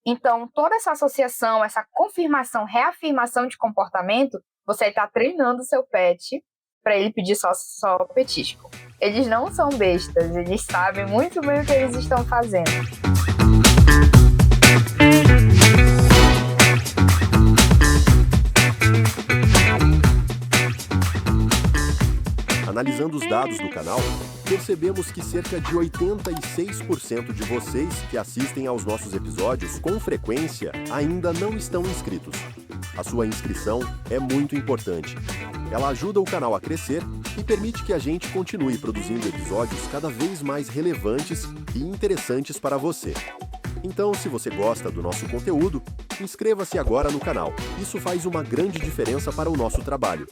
Então, toda essa associação, essa confirmação, reafirmação de comportamento, você está treinando o seu pet para ele pedir só petisco. Eles não são bestas, eles sabem muito bem o que eles estão fazendo. Analisando os dados do canal, percebemos que cerca de 86% de vocês que assistem aos nossos episódios com frequência ainda não estão inscritos. A sua inscrição é muito importante. Ela ajuda o canal a crescer e permite que a gente continue produzindo episódios cada vez mais relevantes e interessantes para você. Então, se você gosta do nosso conteúdo, inscreva-se agora no canal. Isso faz uma grande diferença para o nosso trabalho.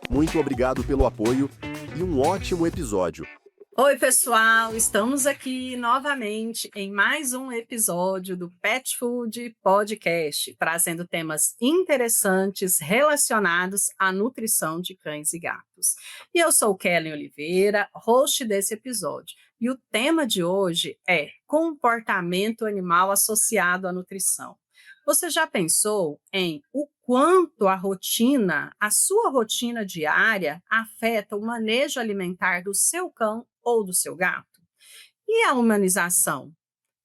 Muito obrigado pelo apoio e um ótimo episódio. Oi, pessoal! Estamos aqui novamente em mais um episódio do Pet Food Podcast, trazendo temas interessantes relacionados à nutrição de cães e gatos. E eu sou Kellen Oliveira, host desse episódio. E o tema de hoje é comportamento animal associado à nutrição. Você já pensou em o quanto a sua rotina diária, afeta o manejo alimentar do seu cão ou do seu gato? E a humanização?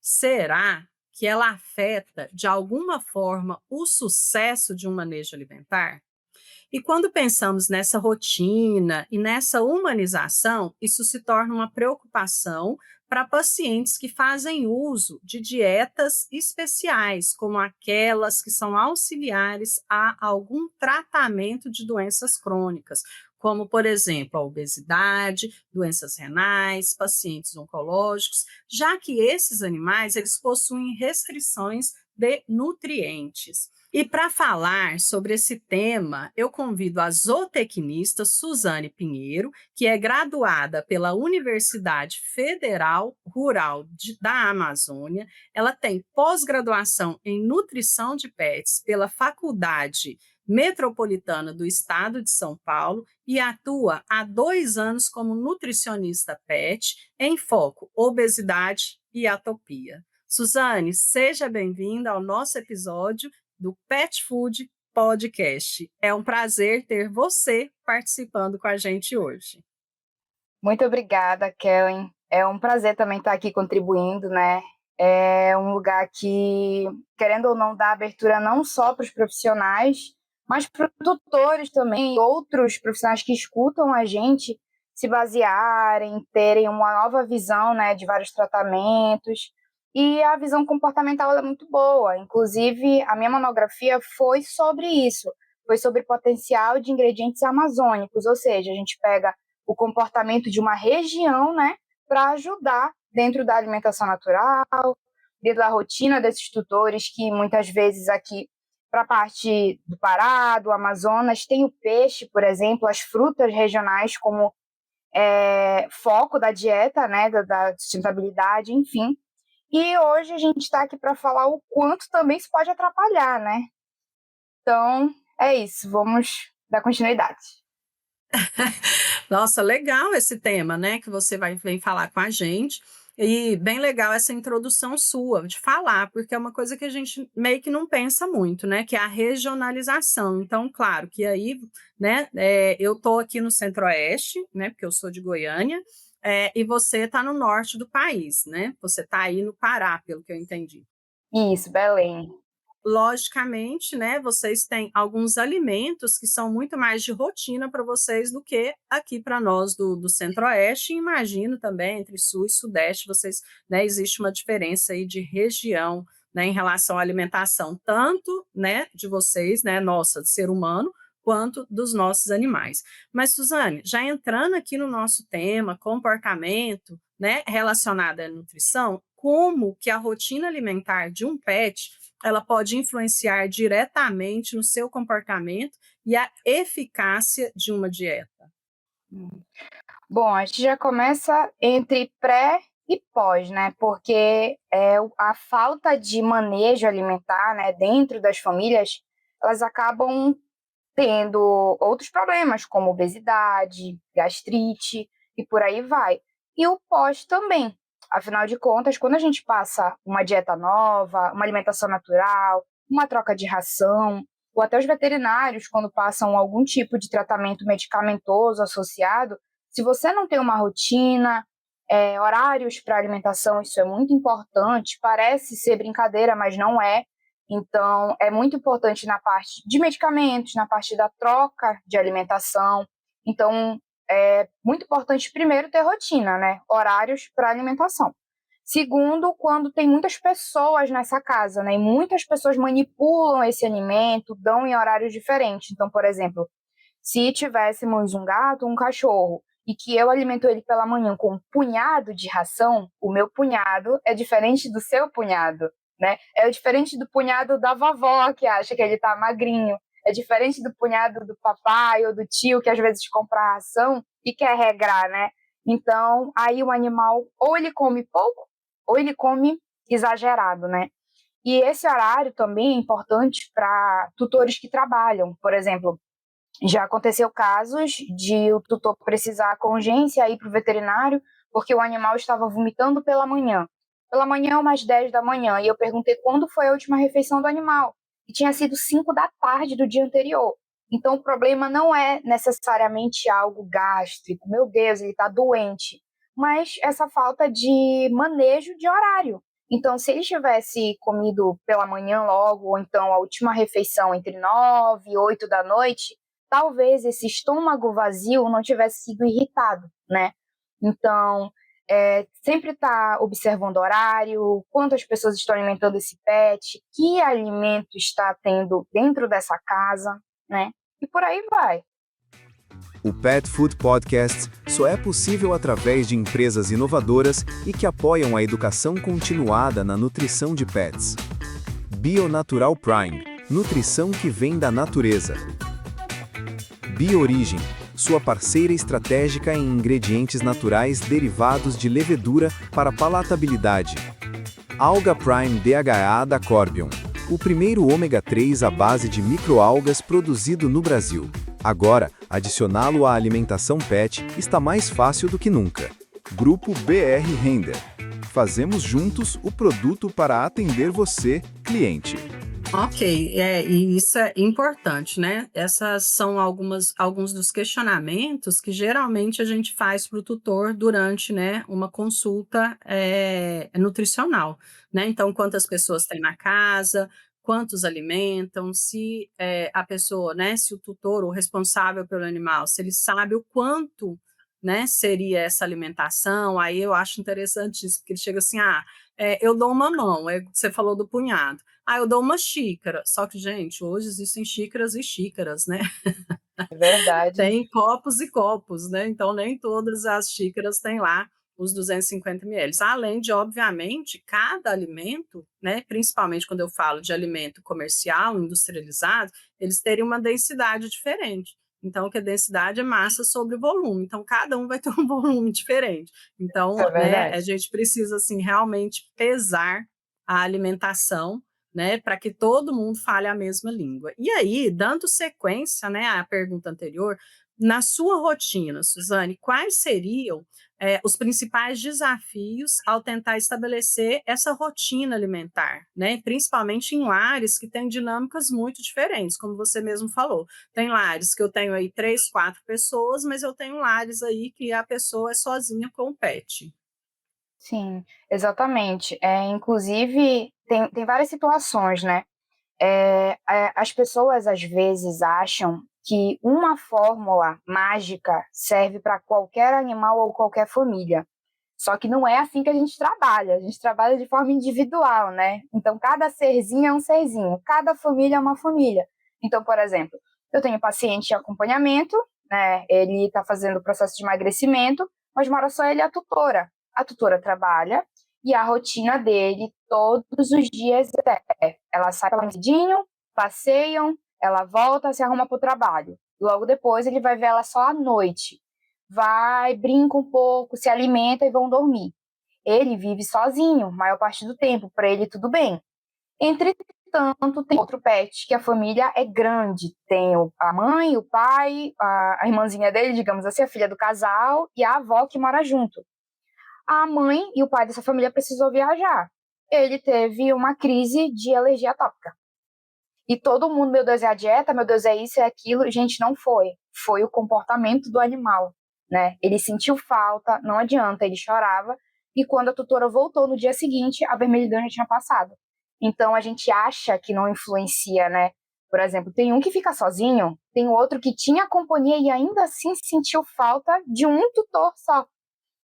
Será que ela afeta, de alguma forma, o sucesso de um manejo alimentar? E quando pensamos nessa rotina e nessa humanização, isso se torna uma preocupação para pacientes que fazem uso de dietas especiais, como aquelas que são auxiliares a algum tratamento de doenças crônicas, como, por exemplo, a obesidade, doenças renais, pacientes oncológicos, já que esses animais eles possuem restrições de nutrientes. E para falar sobre esse tema, eu convido a zootecnista Suzane Pinheiro, que é graduada pela Universidade Federal Rural da Amazônia. Ela tem pós-graduação em nutrição de pets pela Faculdade Metropolitana do Estado de São Paulo e atua há 2 anos como nutricionista pet em foco obesidade e atopia. Suzane, seja bem-vinda ao nosso episódio do Pet Food Podcast. É um prazer ter você participando com a gente hoje. Muito obrigada, Kellen. É um prazer também estar aqui contribuindo, né? É um lugar que, querendo ou não, dá abertura não só para os profissionais, mas para os tutores também, outros profissionais que escutam a gente se basearem, terem uma nova visão, né, de vários tratamentos. E a visão comportamental é muito boa. Inclusive, a minha monografia foi sobre isso. Foi sobre potencial de ingredientes amazônicos, ou seja, a gente pega o comportamento de uma região, né, para ajudar dentro da alimentação natural, dentro da rotina desses tutores, que muitas vezes aqui, para a parte do Pará, do Amazonas, tem o peixe, por exemplo, as frutas regionais como foco da dieta, né, da sustentabilidade, enfim. E hoje a gente está aqui para falar o quanto também isso pode atrapalhar, né? Então, é isso, vamos dar continuidade. Nossa, legal esse tema, né, que você vem falar com a gente. E bem legal essa introdução sua de falar, porque é uma coisa que a gente meio que não pensa muito, né, que é a regionalização. Então, claro que aí, né, eu estou aqui no Centro-Oeste, né, porque eu sou de Goiânia, e você está no norte do país, né? Você está aí no Pará, pelo que eu entendi. Isso, Belém. Logicamente, né, vocês têm alguns alimentos que são muito mais de rotina para vocês do que aqui para nós do Centro-Oeste, e imagino também entre Sul e Sudeste, vocês, né, existe uma diferença aí de região, né, em relação à alimentação, tanto, né, de vocês, né, nossa, de ser humano, quanto dos nossos animais. Mas, Suzane, já entrando aqui no nosso tema, comportamento, né, relacionado à nutrição, como que a rotina alimentar de um pet ela pode influenciar diretamente no seu comportamento e a eficácia de uma dieta? Bom, a gente já começa entre pré e pós, né? Porque a falta de manejo alimentar, né, dentro das famílias, elas acabam tendo outros problemas, como obesidade, gastrite e por aí vai. E o pós também. Afinal de contas, quando a gente passa uma dieta nova, uma alimentação natural, uma troca de ração, ou até os veterinários, quando passam algum tipo de tratamento medicamentoso associado, se você não tem uma rotina, horários para alimentação, isso é muito importante. Parece ser brincadeira, mas não é. Então, é muito importante na parte de medicamentos, na parte da troca de alimentação. Então, é muito importante, primeiro, ter rotina, né? Horários para alimentação. Segundo, quando tem muitas pessoas nessa casa, né? E muitas pessoas manipulam esse alimento, dão em horários diferentes. Então, por exemplo, se tivéssemos um gato, um cachorro, e que eu alimento ele pela manhã com um punhado de ração, o meu punhado é diferente do seu punhado, né? É diferente do punhado da vovó, que acha que ele tá magrinho. É diferente do punhado do papai ou do tio, que às vezes compra a ração e quer regrar, né? Então, aí o animal, ou ele come pouco, ou ele come exagerado, né? E esse horário também é importante para tutores que trabalham. Por exemplo, já aconteceu casos de o tutor precisar com urgência ir para o veterinário porque o animal estava vomitando pela manhã umas 10 da manhã, e eu perguntei quando foi a última refeição do animal, e tinha sido 5 da tarde do dia anterior. Então o problema não é necessariamente algo gástrico, meu Deus, ele está doente, mas essa falta de manejo de horário. Então, se ele tivesse comido pela manhã logo, ou então a última refeição entre 9 e 8 da noite, talvez esse estômago vazio não tivesse sido irritado, né? Então, sempre estar observando o horário, quantas pessoas estão alimentando esse pet, que alimento está tendo dentro dessa casa, né? E por aí vai. O Pet Food Podcast só é possível através de empresas inovadoras e que apoiam a educação continuada na nutrição de pets. Bionatural Prime, nutrição que vem da natureza. Biorigem, sua parceira estratégica em ingredientes naturais derivados de levedura para palatabilidade. Alga Prime DHA da Corbion, o primeiro ômega 3 à base de microalgas produzido no Brasil. Agora, adicioná-lo à alimentação pet está mais fácil do que nunca. Grupo BR Render. Fazemos juntos o produto para atender você, cliente. Ok, e isso é importante, né? Essas são alguns dos questionamentos que geralmente a gente faz para o tutor durante, né, uma consulta nutricional, né? Então, quantas pessoas tem na casa, quantos alimentam, se a pessoa, né, se o tutor, o responsável pelo animal, se ele sabe o quanto, né, seria essa alimentação. Aí eu acho interessante isso, porque ele chega assim, eu dou uma mão, você falou do punhado. Eu dou uma xícara. Só que, gente, hoje existem xícaras e xícaras, né? É verdade. Tem copos e copos, né? Então, nem todas as xícaras têm lá os 250 ml. Além de, obviamente, cada alimento, né? Principalmente quando eu falo de alimento comercial, industrializado, eles terem uma densidade diferente. Então, que a densidade é massa sobre volume. Então, cada um vai ter um volume diferente. Então, É né, a verdade. gente precisa, assim, realmente pesar a alimentação, né, para que todo mundo fale a mesma língua. E aí, dando sequência, né, à pergunta anterior, na sua rotina, Suzane, quais seriam os principais desafios ao tentar estabelecer essa rotina alimentar, né, principalmente em lares que têm dinâmicas muito diferentes, como você mesmo falou. Tem lares que eu tenho aí 3, 4 pessoas, mas eu tenho lares aí que a pessoa é sozinha com o pet. Sim, exatamente. Inclusive, tem várias situações, né? As pessoas às vezes acham que uma fórmula mágica serve para qualquer animal ou qualquer família. Só que não é assim que a gente trabalha de forma individual, né? Então, cada serzinho é um serzinho, cada família é uma família. Então, por exemplo, eu tenho paciente em acompanhamento, né? Ele está fazendo o processo de emagrecimento, mas mora só ele e a tutora. A tutora trabalha e a rotina dele todos os dias ela sai pela cedinho, passeiam, ela volta, se arruma para o trabalho. Logo depois ele vai ver ela só à noite. Vai, brinca um pouco, se alimenta e vão dormir. Ele vive sozinho, maior parte do tempo, para ele tudo bem. Entretanto, tem outro pet, que a família é grande. Tem a mãe, o pai, a irmãzinha dele, digamos assim, a filha do casal, e a avó que mora junto. a mãe e o pai dessa família precisou viajar. Ele teve uma crise de alergia atópica. E todo mundo, meu Deus, é a dieta, meu Deus, é isso, é aquilo. Gente, não foi. Foi o comportamento do animal, né? Ele sentiu falta, não adianta, ele chorava. E quando a tutora voltou no dia seguinte, a vermelhidão já tinha passado. Então, a gente acha que não influencia, né? Por exemplo, tem um que fica sozinho, tem outro que tinha companhia e ainda assim sentiu falta de um tutor só.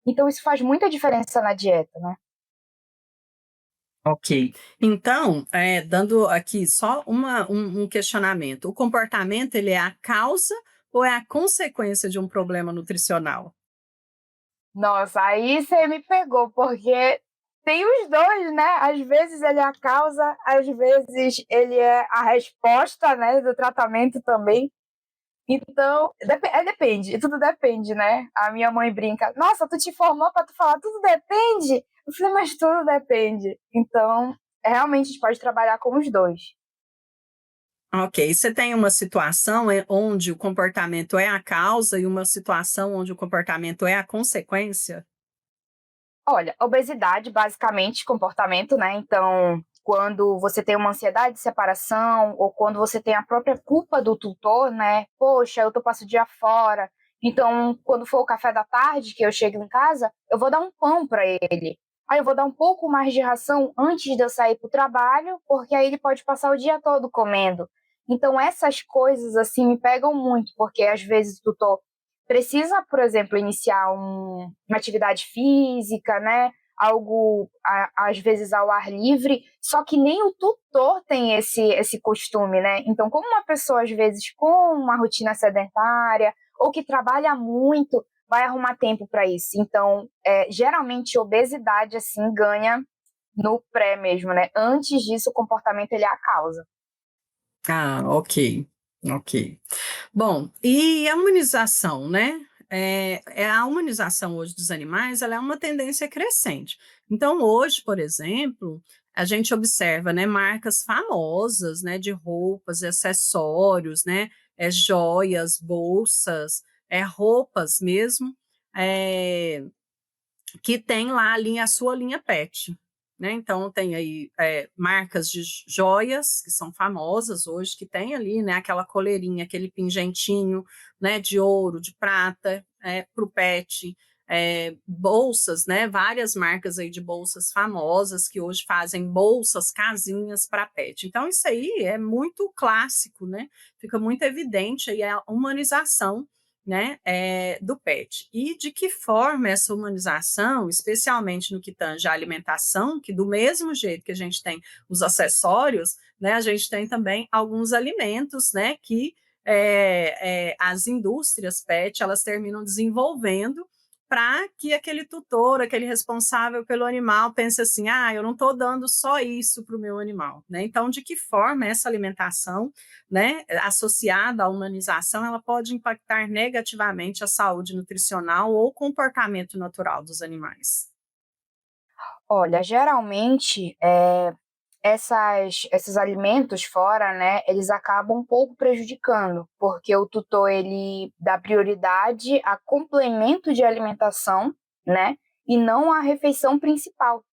Então, isso faz muita diferença na dieta, né? Ok. Então, dando aqui só um questionamento. O comportamento, ele é a causa ou é a consequência de um problema nutricional? Nossa, aí você me pegou, porque tem os dois, né? Às vezes ele é a causa, às vezes ele é a resposta, né, do tratamento também. Então, depende, tudo depende, né? A minha mãe brinca, nossa, tu te formou para tu falar, tudo depende? Eu falei, mas tudo depende. Então, realmente a gente pode trabalhar com os dois. Ok. Você tem uma situação onde o comportamento é a causa e uma situação onde o comportamento é a consequência? Olha, obesidade, basicamente, comportamento, né? Então, quando você tem uma ansiedade de separação, ou quando você tem a própria culpa do tutor, né? Poxa, eu passo o dia fora. Então, quando for o café da tarde, que eu chego em casa, eu vou dar um pão para ele. Aí eu vou dar um pouco mais de ração antes de eu sair para o trabalho, porque aí ele pode passar o dia todo comendo. Então, essas coisas, assim, me pegam muito, porque às vezes o tutor precisa, por exemplo, iniciar uma atividade física, né? Algo, às vezes, ao ar livre, só que nem o tutor tem esse costume, né? Então, como uma pessoa, às vezes, com uma rotina sedentária ou que trabalha muito, vai arrumar tempo para isso. Então, geralmente, obesidade, assim, ganha no pré mesmo, né? Antes disso, o comportamento, ele é a causa. Ah, ok. Ok. Bom, e a humanização, né? A humanização hoje dos animais, ela é uma tendência crescente. Então, hoje, por exemplo, a gente observa, né, marcas famosas, né, de roupas, acessórios, né, joias, bolsas, roupas mesmo, é, que tem lá a sua linha pet. Né? Então, tem aí marcas de joias, que são famosas hoje, que tem ali, né, aquela coleirinha, aquele pingentinho, né, de ouro, de prata, para o pet, bolsas, né, várias marcas aí de bolsas famosas, que hoje fazem bolsas, casinhas para pet. Então, isso aí é muito clássico, né? Fica muito evidente aí a humanização, né, do pet. E de que forma essa humanização, especialmente no que tange à alimentação, que do mesmo jeito que a gente tem os acessórios, né, a gente tem também alguns alimentos, né, que as indústrias pet, elas terminam desenvolvendo para que aquele tutor, aquele responsável pelo animal pense assim, eu não estou dando só isso para o meu animal, né? Então, de que forma essa alimentação, né, associada à humanização, ela pode impactar negativamente a saúde nutricional ou comportamento natural dos animais? Olha, geralmente, esses alimentos fora, né, eles acabam um pouco prejudicando, porque o tutor ele dá prioridade a complemento de alimentação, né, e não a refeição principal.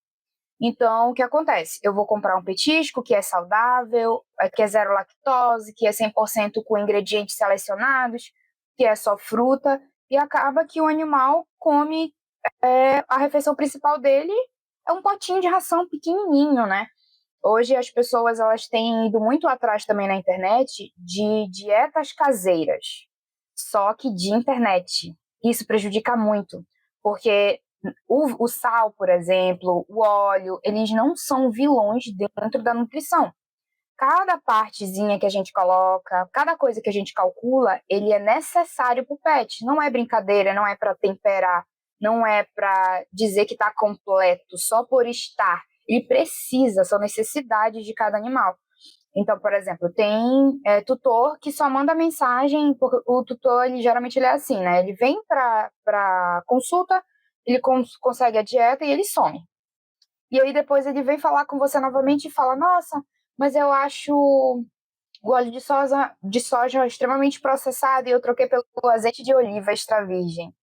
Então, o que acontece? Eu vou comprar um petisco que é saudável, que é zero lactose, que é 100% com ingredientes selecionados, que é só fruta, e acaba que o animal come a refeição principal dele é um potinho de ração pequenininho, né? Hoje as pessoas elas têm ido muito atrás também na internet de dietas caseiras, só que de internet. Isso prejudica muito, porque o sal, por exemplo, o óleo, eles não são vilões dentro da nutrição. Cada partezinha que a gente coloca, cada coisa que a gente calcula, ele é necessário para o pet. Não é brincadeira, não é para temperar, não é para dizer que está completo só por estar. Ele precisa, são necessidades de cada animal. Então, por exemplo, tem tutor que só manda mensagem, porque o tutor, geralmente ele é assim, né? Ele vem para consulta, ele consegue a dieta e ele some. E aí depois ele vem falar com você novamente e fala, nossa, mas eu acho o óleo de soja extremamente processado e eu troquei pelo azeite de oliva extra virgem.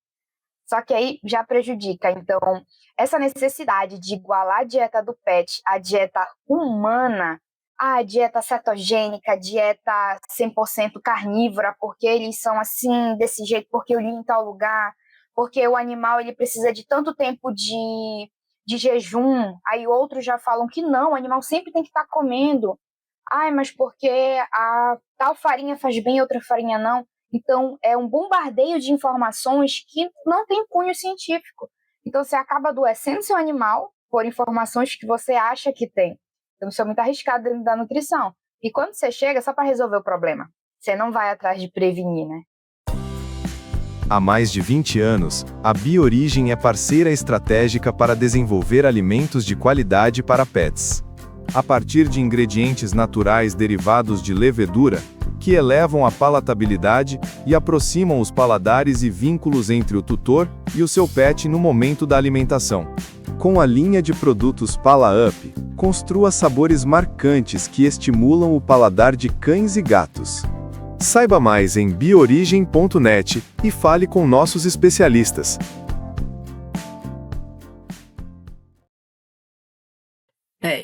Só que aí já prejudica. Então, essa necessidade de igualar a dieta do pet à dieta humana, a dieta cetogênica, a dieta 100% carnívora, porque eles são assim, desse jeito, porque eu li em tal lugar, porque o animal ele precisa de tanto tempo de jejum, aí outros já falam que não, o animal sempre tem que estar comendo. Ai, mas porque a tal farinha faz bem, outra farinha não. Então, é um bombardeio de informações que não tem cunho científico. Então, você acaba adoecendo seu animal por informações que você acha que tem. Então, isso é muito arriscado dentro da nutrição. E quando você chega, é só para resolver o problema. Você não vai atrás de prevenir, né? Há mais de 20 anos, a Biorigem é parceira estratégica para desenvolver alimentos de qualidade para pets. A partir de ingredientes naturais derivados de levedura, que elevam a palatabilidade e aproximam os paladares e vínculos entre o tutor e o seu pet no momento da alimentação. Com a linha de produtos Pala Up, construa sabores marcantes que estimulam o paladar de cães e gatos. Saiba mais em biorigem.net e fale com nossos especialistas.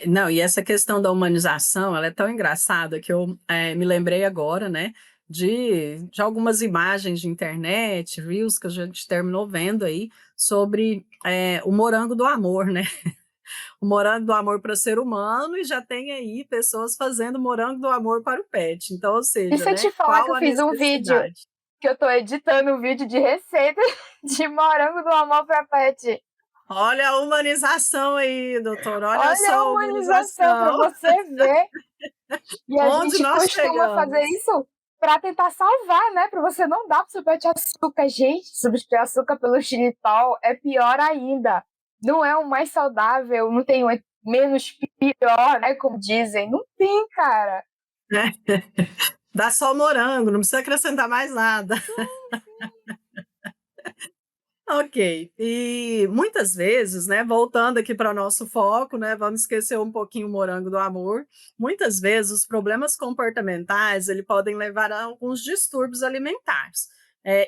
Não, e essa questão da humanização, ela é tão engraçada que eu me lembrei agora, né, de algumas imagens de internet, reels que a gente terminou vendo aí, sobre o morango do amor, né? O morango do amor para o ser humano, e já tem aí pessoas fazendo morango do amor para o pet. Então, ou E seja, se eu né, te falar que qual eu a fiz um vídeo, necessidade? que eu tô editando um vídeo de receita de morango do amor para pet. Olha a humanização aí, doutor, olha Olha a só a humanização para humanização. você ver. E a Onde gente nós costuma fazer chegamos? isso para tentar salvar, né? Para você não dar para o seu pet açúcar. Gente, substituir açúcar pelo xilitol é pior ainda. Não é o mais saudável, não tem o menos pior, né? Como dizem. Não tem, cara. Né? Dá só morango, não precisa acrescentar mais nada. Ok. E muitas vezes, né, voltando aqui para o nosso foco, né, vamos esquecer um pouquinho o morango do amor. Muitas vezes os problemas comportamentais, ele podem levar a alguns distúrbios alimentares.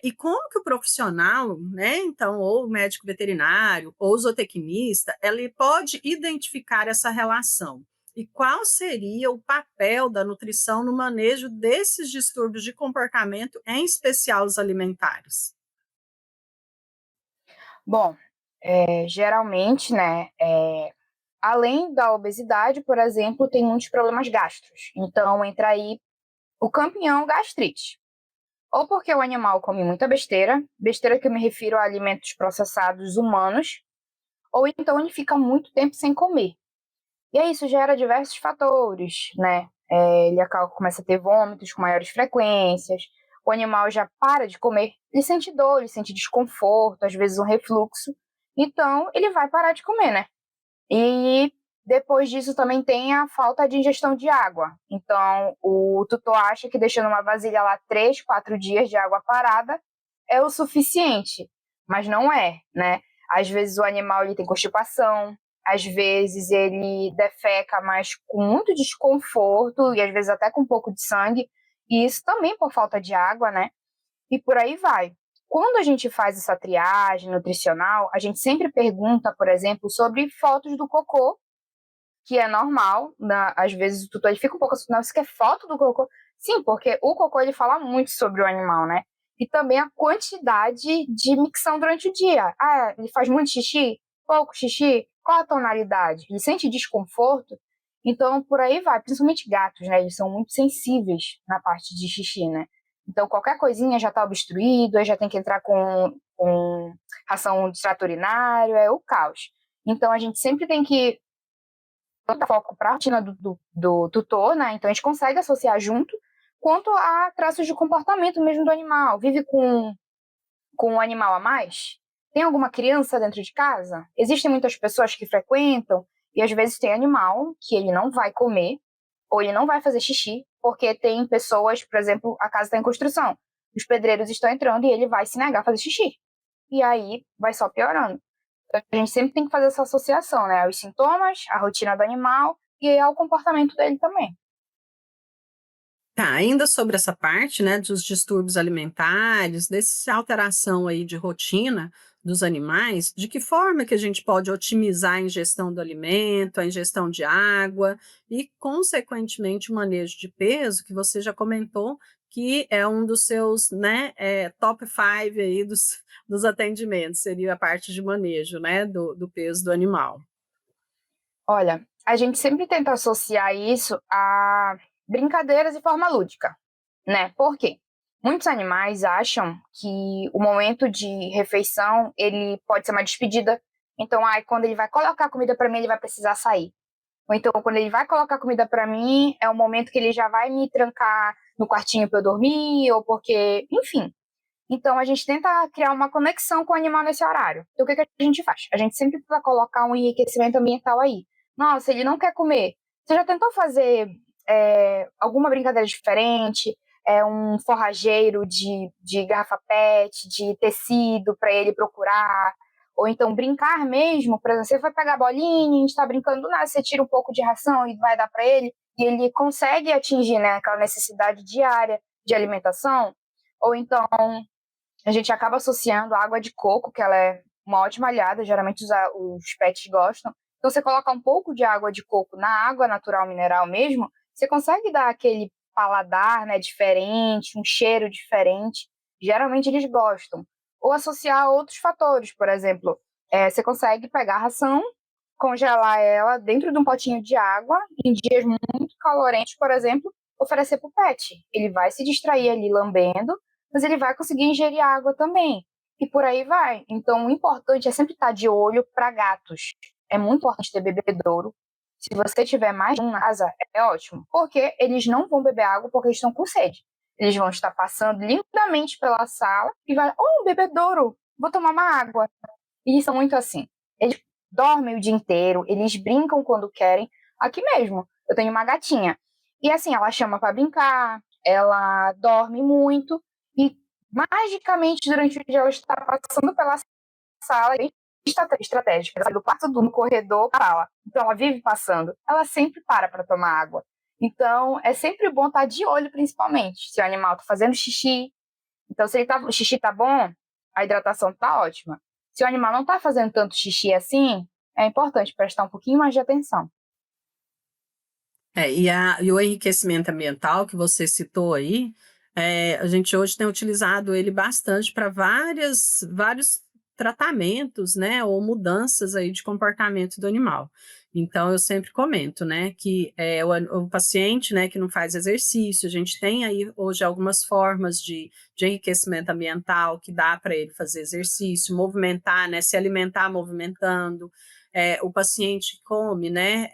E como que o profissional, né, então, ou o médico veterinário, ou o zootecnista, ele pode identificar essa relação? E qual seria o papel da nutrição no manejo desses distúrbios de comportamento, em especial os alimentares? Bom, geralmente, né? Além da obesidade, por exemplo, tem muitos problemas gastros. Então, entra aí o campeão gastrite. Ou porque o animal come muita besteira, besteira que eu me refiro a alimentos processados humanos, ou então ele fica muito tempo sem comer. E aí isso gera diversos fatores, né? Ele começa a ter vômitos com maiores frequências, o animal já para de comer, ele sente dor, ele sente desconforto, às vezes um refluxo, então ele vai parar de comer, né? E depois disso também tem a falta de ingestão de água. Então, o tutor acha que deixando uma vasilha lá 3, 4 dias de água parada é o suficiente, mas não é, né? Às vezes o animal ele tem constipação, às vezes ele defeca, mas com muito desconforto e às vezes até com um pouco de sangue, e isso também por falta de água, né? E por aí vai. Quando a gente faz essa triagem nutricional, a gente sempre pergunta, por exemplo, sobre fotos do cocô, que é normal, né? Às vezes o tutor ele fica um pouco assim, não, isso que é foto do cocô? Sim, porque o cocô ele fala muito sobre o animal, né? E também a quantidade de micção durante o dia. Ah, ele faz muito xixi? Pouco xixi? Qual a tonalidade? Ele sente desconforto? Então, por aí vai. Principalmente gatos, né? Eles são muito sensíveis na parte de xixi, né? Então, qualquer coisinha já está obstruído, aí já tem que entrar com ração de extrato urinário, é o caos. Então, a gente sempre tem que dar foco para a rotina do tutor, né? Então, a gente consegue associar junto, quanto a traços de comportamento mesmo do animal. Vive com um animal a mais? Tem alguma criança dentro de casa? Existem muitas pessoas que frequentam, e às vezes tem animal que ele não vai comer, ou ele não vai fazer xixi, porque tem pessoas, por exemplo, a casa está em construção, os pedreiros estão entrando e ele vai se negar a fazer xixi. E aí vai só piorando. Então, a gente sempre tem que fazer essa associação, né? Aos sintomas, à rotina do animal e ao comportamento dele também. Tá, ainda sobre essa parte, né, dos distúrbios alimentares, dessa alteração aí de rotina dos animais, de que forma que a gente pode otimizar a ingestão do alimento, a ingestão de água e, consequentemente, o manejo de peso, que você já comentou que é um dos seus, né, top 5 aí dos atendimentos, seria a parte de manejo, né, do peso do animal. Olha, a gente sempre tenta associar isso a brincadeiras de forma lúdica, né? Por quê? Muitos animais acham que o momento de refeição, ele pode ser uma despedida. Então, quando ele vai colocar comida para mim, ele vai precisar sair. Ou então, quando ele vai colocar comida para mim, é o momento que ele já vai me trancar no quartinho para eu dormir, ou porque, enfim. Então, a gente tenta criar uma conexão com o animal nesse horário. Então, o que a gente faz? A gente sempre tenta colocar um enriquecimento ambiental aí. Nossa, ele não quer comer. Você já tentou fazer alguma brincadeira diferente? Um forrageiro de garrafa PET, de tecido para ele procurar? Ou então brincar mesmo, por exemplo, você vai pegar a bolinha, a gente está brincando do nada, você tira um pouco de ração e vai dar para ele, e ele consegue atingir, né, aquela necessidade diária de alimentação. Ou então a gente acaba associando a água de coco, que ela é uma ótima aliada, geralmente os pets gostam. Então, você coloca um pouco de água de coco na água natural mineral mesmo, você consegue dar aquele paladar, né, diferente, um cheiro diferente. Geralmente eles gostam. Ou associar a outros fatores, por exemplo, você consegue pegar a ração, congelar ela dentro de um potinho de água, em dias muito calorentos, por exemplo, oferecer para o pet. Ele vai se distrair ali lambendo, mas ele vai conseguir ingerir água também. E por aí vai. Então, o importante é sempre estar de olho para gatos. É muito importante ter bebedouro. Se você tiver mais de um na casa, é ótimo. Porque eles não vão beber água porque eles estão com sede. Eles vão estar passando lindamente pela sala e vai, um bebedouro, vou tomar uma água. E eles são muito assim. Eles dormem o dia inteiro, eles brincam quando querem. Aqui mesmo, eu tenho uma gatinha. E assim, ela chama para brincar, ela dorme muito e magicamente durante o dia ela está passando pela sala estratégica, do quarto do corredor para lá. Então ela vive passando, ela sempre para tomar água. Então é sempre bom estar de olho, principalmente se o animal está fazendo xixi. Então se o xixi está bom, a hidratação está ótima. Se o animal não está fazendo tanto xixi assim, é importante prestar um pouquinho mais de atenção. E o enriquecimento ambiental que você citou aí, a gente hoje tem utilizado ele bastante para vários tratamentos, né, ou mudanças aí de comportamento do animal. Então, eu sempre comento, né, que o paciente, né, que não faz exercício, a gente tem aí hoje algumas formas de enriquecimento ambiental que dá para ele fazer exercício, movimentar, né, se alimentar movimentando, o paciente come, né,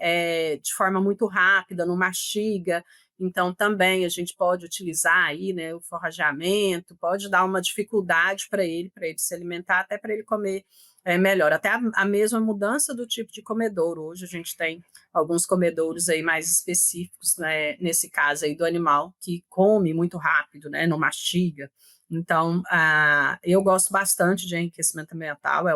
de forma muito rápida, não mastiga, então também a gente pode utilizar aí, né, o forrageamento, pode dar uma dificuldade para ele se alimentar, até para ele comer melhor, até a mesma mudança do tipo de comedouro. Hoje a gente tem alguns comedouros aí mais específicos, né, nesse caso aí do animal que come muito rápido, né, não mastiga. Então, eu gosto bastante de enriquecimento ambiental, é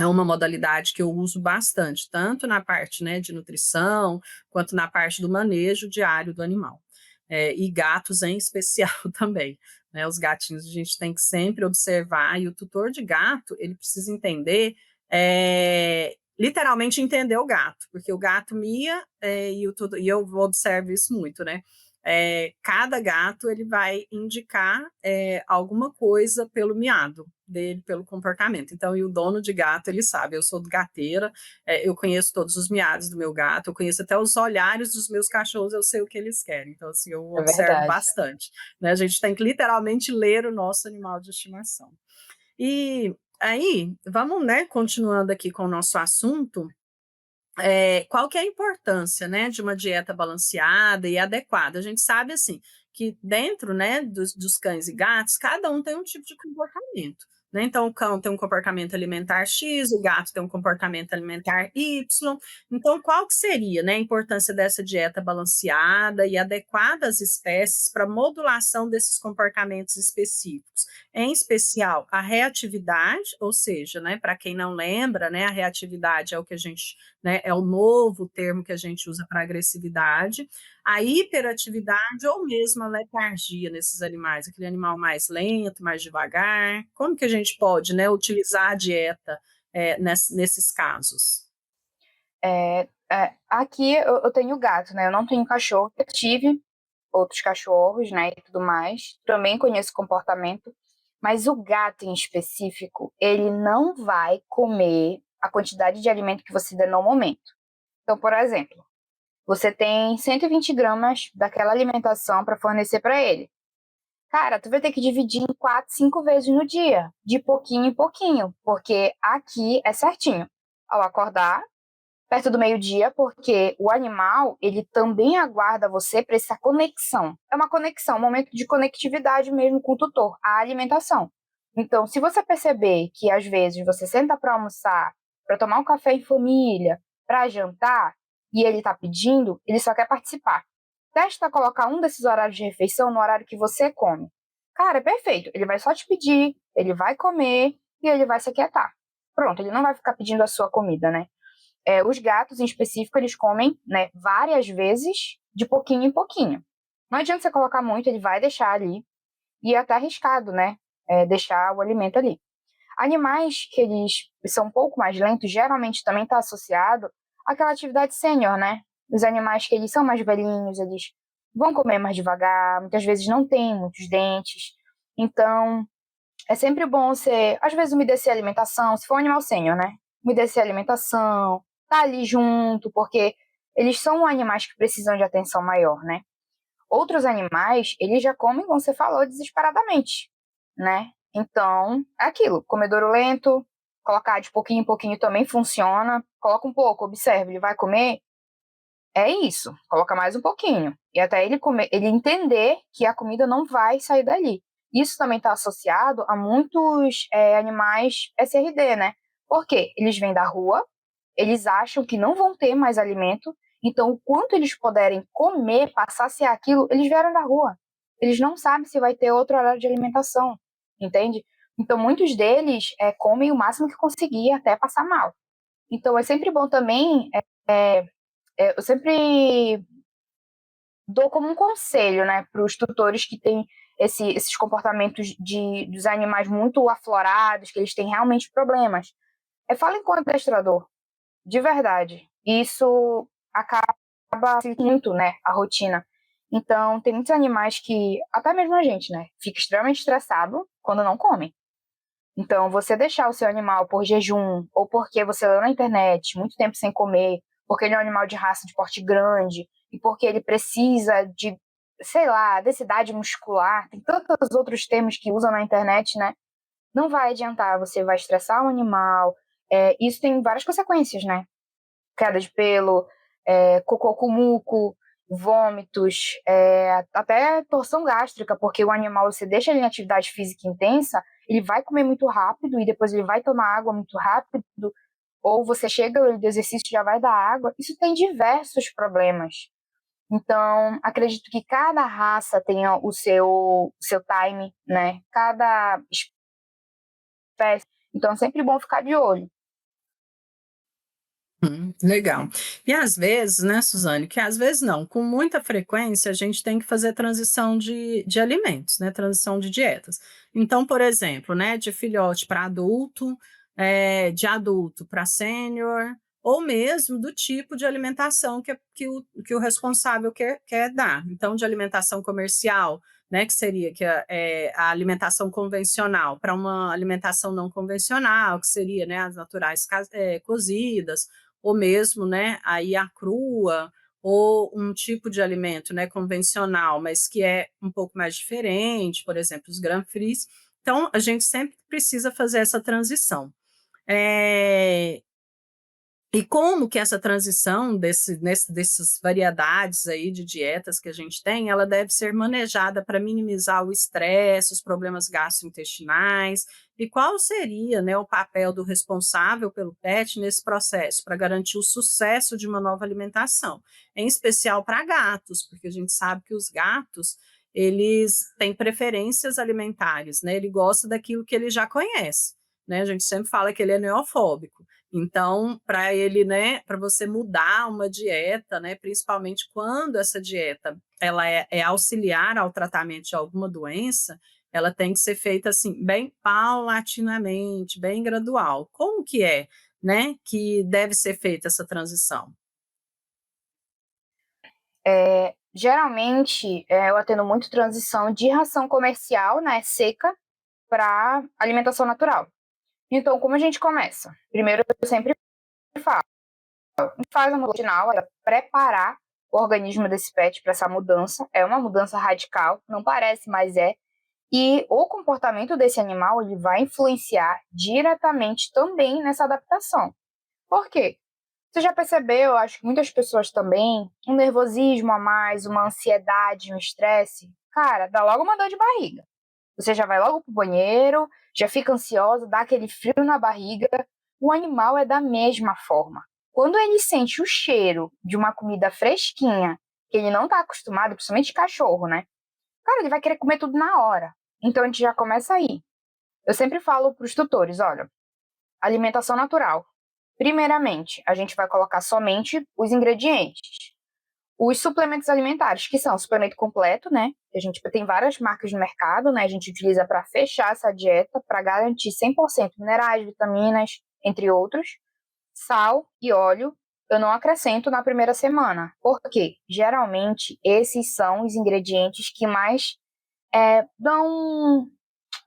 uma modalidade que eu uso bastante, tanto na parte, né, de nutrição, quanto na parte do manejo diário do animal. E gatos em especial também. Né, os gatinhos a gente tem que sempre observar, e o tutor de gato, ele precisa entender, literalmente entender o gato, porque o gato mia, e eu observo isso muito, né? Cada gato ele vai indicar alguma coisa pelo miado dele, pelo comportamento. Então, e o dono de gato, ele sabe, eu sou gateira, eu conheço todos os miados do meu gato, eu conheço até os olhares dos meus cachorros, eu sei o que eles querem. Então, assim, eu É observo verdade. bastante. Né? A gente tem que literalmente ler o nosso animal de estimação. E aí, vamos, né, continuando aqui com o nosso assunto, qual que é a importância, né, de uma dieta balanceada e adequada? A gente sabe, assim, que dentro, né, dos cães e gatos, cada um tem um tipo de comportamento, né? Então, o cão tem um comportamento alimentar X, o gato tem um comportamento alimentar Y. Então, qual que seria, né, a importância dessa dieta balanceada e adequada às espécies para modulação desses comportamentos específicos? Em especial, a reatividade, ou seja, né, para quem não lembra, né, a reatividade é o que a gente, né, é o novo termo que a gente usa para agressividade, a hiperatividade ou mesmo a letargia nesses animais, aquele animal mais lento, mais devagar? Como que a gente pode, né, utilizar a dieta nesses casos? Aqui eu tenho gato, né? Eu não tenho cachorro, eu tive outros cachorros, né, e tudo mais. Também conheço o comportamento, mas o gato em específico, ele não vai comer a quantidade de alimento que você der no momento. Então, por exemplo, você tem 120 gramas daquela alimentação para fornecer para ele. Cara, tu vai ter que dividir em 4, 5 vezes no dia, de pouquinho em pouquinho, porque aqui é certinho. Ao acordar, perto do meio-dia, porque o animal, ele também aguarda você para essa conexão. É uma conexão, um momento de conectividade mesmo com o tutor, a alimentação. Então, se você perceber que às vezes você senta para almoçar, para tomar um café em família, para jantar, e ele está pedindo, ele só quer participar. Testa colocar um desses horários de refeição no horário que você come. Cara, é perfeito. Ele vai só te pedir, ele vai comer e ele vai se aquietar. Pronto, ele não vai ficar pedindo a sua comida, né? Os gatos, em específico, eles comem, né, várias vezes, de pouquinho em pouquinho. Não adianta você colocar muito, ele vai deixar ali. E é até arriscado, né? Deixar o alimento ali. Animais que eles são um pouco mais lentos, geralmente também está associado àquela atividade sênior, né? Os animais que eles são mais velhinhos, eles vão comer mais devagar, muitas vezes não têm muitos dentes. Então, é sempre bom você, às vezes, umedecer a alimentação, se for um animal sênior, né? Umedecer a alimentação, tá ali junto, porque eles são animais que precisam de atenção maior, né? Outros animais, eles já comem, como você falou, desesperadamente, né? Então, é aquilo, comedouro lento, colocar de pouquinho em pouquinho também funciona. Coloca um pouco, observe, ele vai comer, é isso, coloca mais um pouquinho. E até ele comer, ele entender que a comida não vai sair dali. Isso também está associado a muitos animais SRD, né? Por quê? Eles vêm da rua, eles acham que não vão ter mais alimento, então o quanto eles puderem comer, passar a ser aquilo, eles vieram da rua. Eles não sabem se vai ter outro horário de alimentação, entende? Então muitos deles comem o máximo que conseguir até passar mal. Então é sempre bom também, eu sempre dou como um conselho, né, para os tutores que têm esses comportamentos dos animais muito aflorados, que eles têm realmente problemas. Falem com o adestrador, de verdade. Isso acaba facilitando muito, né, a rotina. Então, tem muitos animais que, até mesmo a gente, né, fica extremamente estressado quando não come. Então, você deixar o seu animal por jejum, ou porque você leu na internet muito tempo sem comer, porque ele é um animal de raça de porte grande, e porque ele precisa de, sei lá, densidade muscular, tem tantos outros termos que usam na internet, né? Não vai adiantar, você vai estressar o animal. Isso tem várias consequências, né? Queda de pelo, cocô com muco, vômitos, até torção gástrica, porque o animal, você deixa ele em atividade física intensa, ele vai comer muito rápido e depois ele vai tomar água muito rápido, ou você chega do exercício e já vai dar água. Isso tem diversos problemas. Então, acredito que cada raça tenha o seu time, né? Cada espécie. Então, é sempre bom ficar de olho. Legal. E às vezes, né, Suzane, que às vezes não, com muita frequência a gente tem que fazer transição de alimentos, né, transição de dietas. Então, por exemplo, né, de filhote para adulto, de adulto para sênior, ou mesmo do tipo de alimentação que o responsável quer dar. Então, de alimentação comercial, né, que seria a alimentação convencional, para uma alimentação não convencional, que seria, né, as naturais cozidas, ou mesmo, né, aí a crua, ou um tipo de alimento, né, convencional, mas que é um pouco mais diferente, por exemplo, os Grand-Frits. Então, a gente sempre precisa fazer essa transição. E como que essa transição dessas variedades aí de dietas que a gente tem, ela deve ser manejada para minimizar o estresse, os problemas gastrointestinais, e qual seria, né, o papel do responsável pelo pet nesse processo, para garantir o sucesso de uma nova alimentação, em especial para gatos, porque a gente sabe que os gatos, eles têm preferências alimentares, né? Ele gosta daquilo que ele já conhece, né? A gente sempre fala que ele é neofóbico. Então, para ele, né, para você mudar uma dieta, né, principalmente quando essa dieta ela é auxiliar ao tratamento de alguma doença, ela tem que ser feita assim, bem paulatinamente, bem gradual. Como que é, né, que deve ser feita essa transição? Geralmente, eu atendo muito transição de ração comercial, né, seca, para alimentação natural. Então, como a gente começa? Primeiro, eu sempre falo, faz uma rotina, é preparar o organismo desse pet para essa mudança. É uma mudança radical, não parece, mas é. E o comportamento desse animal ele vai influenciar diretamente também nessa adaptação. Por quê? Você já percebeu, acho que muitas pessoas também, um nervosismo a mais, uma ansiedade, um estresse? Cara, dá logo uma dor de barriga. Você já vai logo pro banheiro, já fica ansiosa, dá aquele frio na barriga. O animal é da mesma forma. Quando ele sente o cheiro de uma comida fresquinha, que ele não está acostumado, principalmente cachorro, né? Cara, ele vai querer comer tudo na hora. Então a gente já começa aí. Eu sempre falo para os tutores, olha, alimentação natural. Primeiramente, a gente vai colocar somente os ingredientes. Os suplementos alimentares, que são o suplemento completo, né? A gente tem várias marcas no mercado, né? A gente utiliza para fechar essa dieta, para garantir 100% minerais, vitaminas, entre outros. Sal e óleo, eu não acrescento na primeira semana. Porque geralmente esses são os ingredientes que mais dão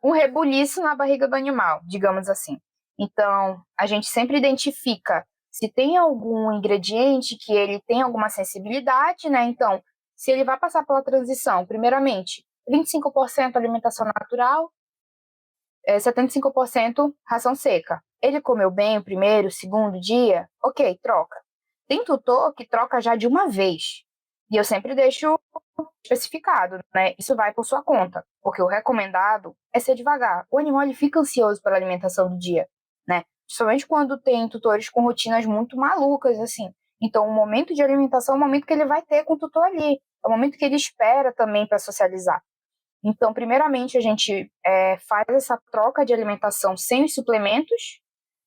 um rebuliço na barriga do animal, digamos assim. Então, a gente sempre identifica se tem algum ingrediente que ele tem alguma sensibilidade, né? Então, se ele vai passar pela transição, primeiramente, 25% alimentação natural, 75% ração seca. Ele comeu bem o primeiro, segundo dia? Ok, troca. Tem tutor que troca já de uma vez. E eu sempre deixo especificado, né? Isso vai por sua conta, porque o recomendado é ser devagar. O animal ele fica ansioso pela alimentação do dia, né? Principalmente quando tem tutores com rotinas muito malucas, assim. Então, o momento de alimentação é o momento que ele vai ter com o tutor ali. É o momento que ele espera também para socializar. Então, primeiramente, a gente faz essa troca de alimentação sem os suplementos.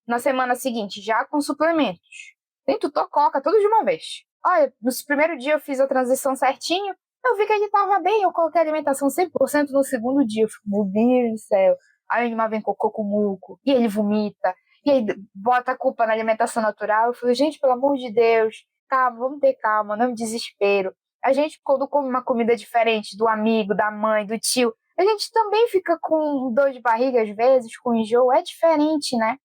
Na semana seguinte, já com suplementos. Tem tutor coca tudo de uma vez. Olha, no primeiro dia eu fiz a transição certinho, eu vi que ele estava bem, eu coloquei a alimentação 100% no segundo dia. Eu fico, meu Deus do céu. Aí o animal vem cocô com muco, e ele vomita, e aí bota a culpa na alimentação natural. Eu falei, gente, pelo amor de Deus, calma, vamos ter calma, não me desespero. A gente, quando come uma comida diferente do amigo, da mãe, do tio, a gente também fica com dor de barriga às vezes, com enjoo, é diferente, né?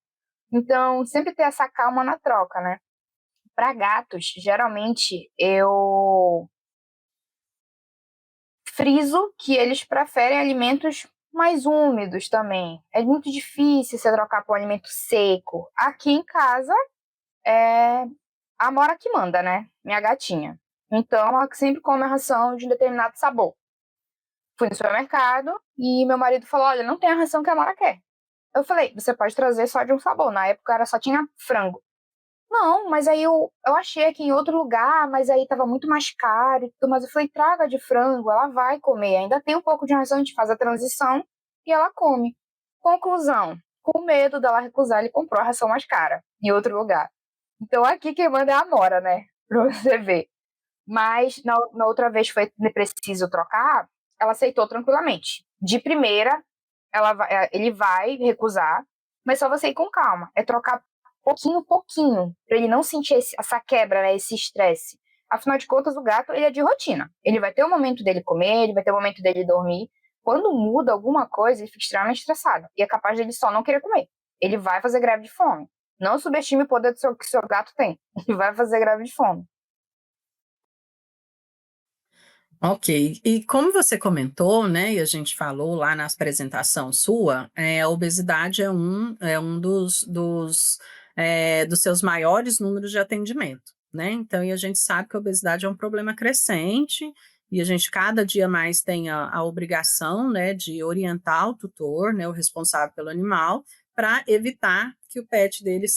Então, sempre ter essa calma na troca, né? Para gatos, geralmente eu friso que eles preferem alimentos mais úmidos também. É muito difícil você trocar por um alimento seco. Aqui em casa é a Mora que manda, né? Minha gatinha. Então, ela sempre come a ração de um determinado sabor. Fui no supermercado e meu marido falou: olha, não tem a ração que a Mora quer. Eu falei: você pode trazer só de um sabor. Na época era só tinha frango. Não, mas aí eu achei aqui em outro lugar, mas aí tava muito mais caro. Mas eu falei: traga de frango, ela vai comer. Ainda tem um pouco de ração, a gente faz a transição e ela come. Conclusão: com medo dela recusar, ele comprou a ração mais cara em outro lugar. Então aqui quem manda é a Amora, né? Pra você ver. Mas na outra vez foi preciso trocar, ela aceitou tranquilamente. De primeira, ele vai recusar, mas só você ir com calma. É trocar pouquinho, pouquinho, para ele não sentir essa quebra, né, esse estresse. Afinal de contas, o gato ele é de rotina. Ele vai ter o momento dele comer, ele vai ter o momento dele dormir. Quando muda alguma coisa, ele fica extremamente estressado. E é capaz dele só não querer comer. Ele vai fazer greve de fome. Não subestime o poder que seu gato tem. Ele vai fazer greve de fome. Ok. E como você comentou, né, e a gente falou lá na apresentação sua, a obesidade é um dos seus maiores números de atendimento, né? Então, e a gente sabe que a obesidade é um problema crescente e a gente cada dia mais tem a obrigação, né, de orientar o tutor, né, o responsável pelo animal, para evitar que o pet dele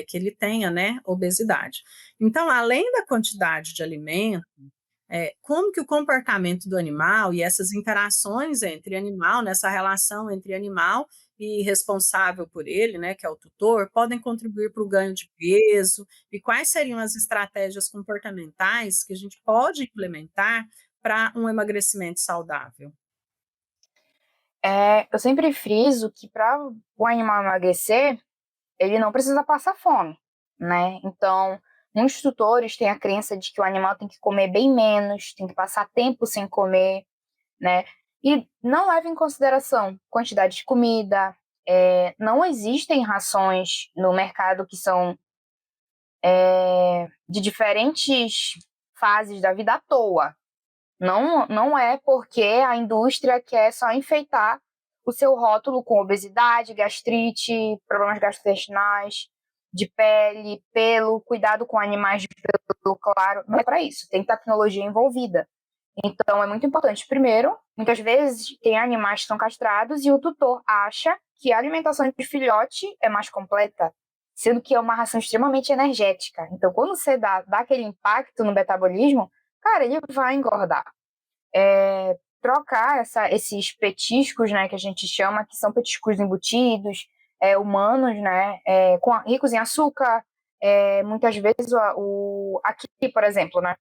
que ele tenha, né, obesidade. Então, além da quantidade de alimento, como que o comportamento do animal e essas interações entre animal, nessa relação entre animal e responsável por ele, né, que é o tutor, podem contribuir para o ganho de peso? E quais seriam as estratégias comportamentais que a gente pode implementar para um emagrecimento saudável? Eu sempre friso que para o animal emagrecer, ele não precisa passar fome, né? Então, muitos tutores têm a crença de que o animal tem que comer bem menos, tem que passar tempo sem comer, né? E não leva em consideração quantidade de comida. Não existem rações no mercado que são de diferentes fases da vida à toa. Não é porque a indústria quer só enfeitar o seu rótulo com obesidade, gastrite, problemas gastrointestinais, de pele, pelo, cuidado com animais de pelo claro. Não é para isso, tem tecnologia envolvida. Então é muito importante. Primeiro, muitas vezes tem animais que são castrados e o tutor acha que a alimentação de filhote é mais completa, sendo que é uma ração extremamente energética. Então, quando você dá aquele impacto no metabolismo, cara, ele vai engordar. Trocar esses petiscos, né, que a gente chama, que são petiscos embutidos, humanos, né, ricos em açúcar, muitas vezes aqui, por exemplo, né,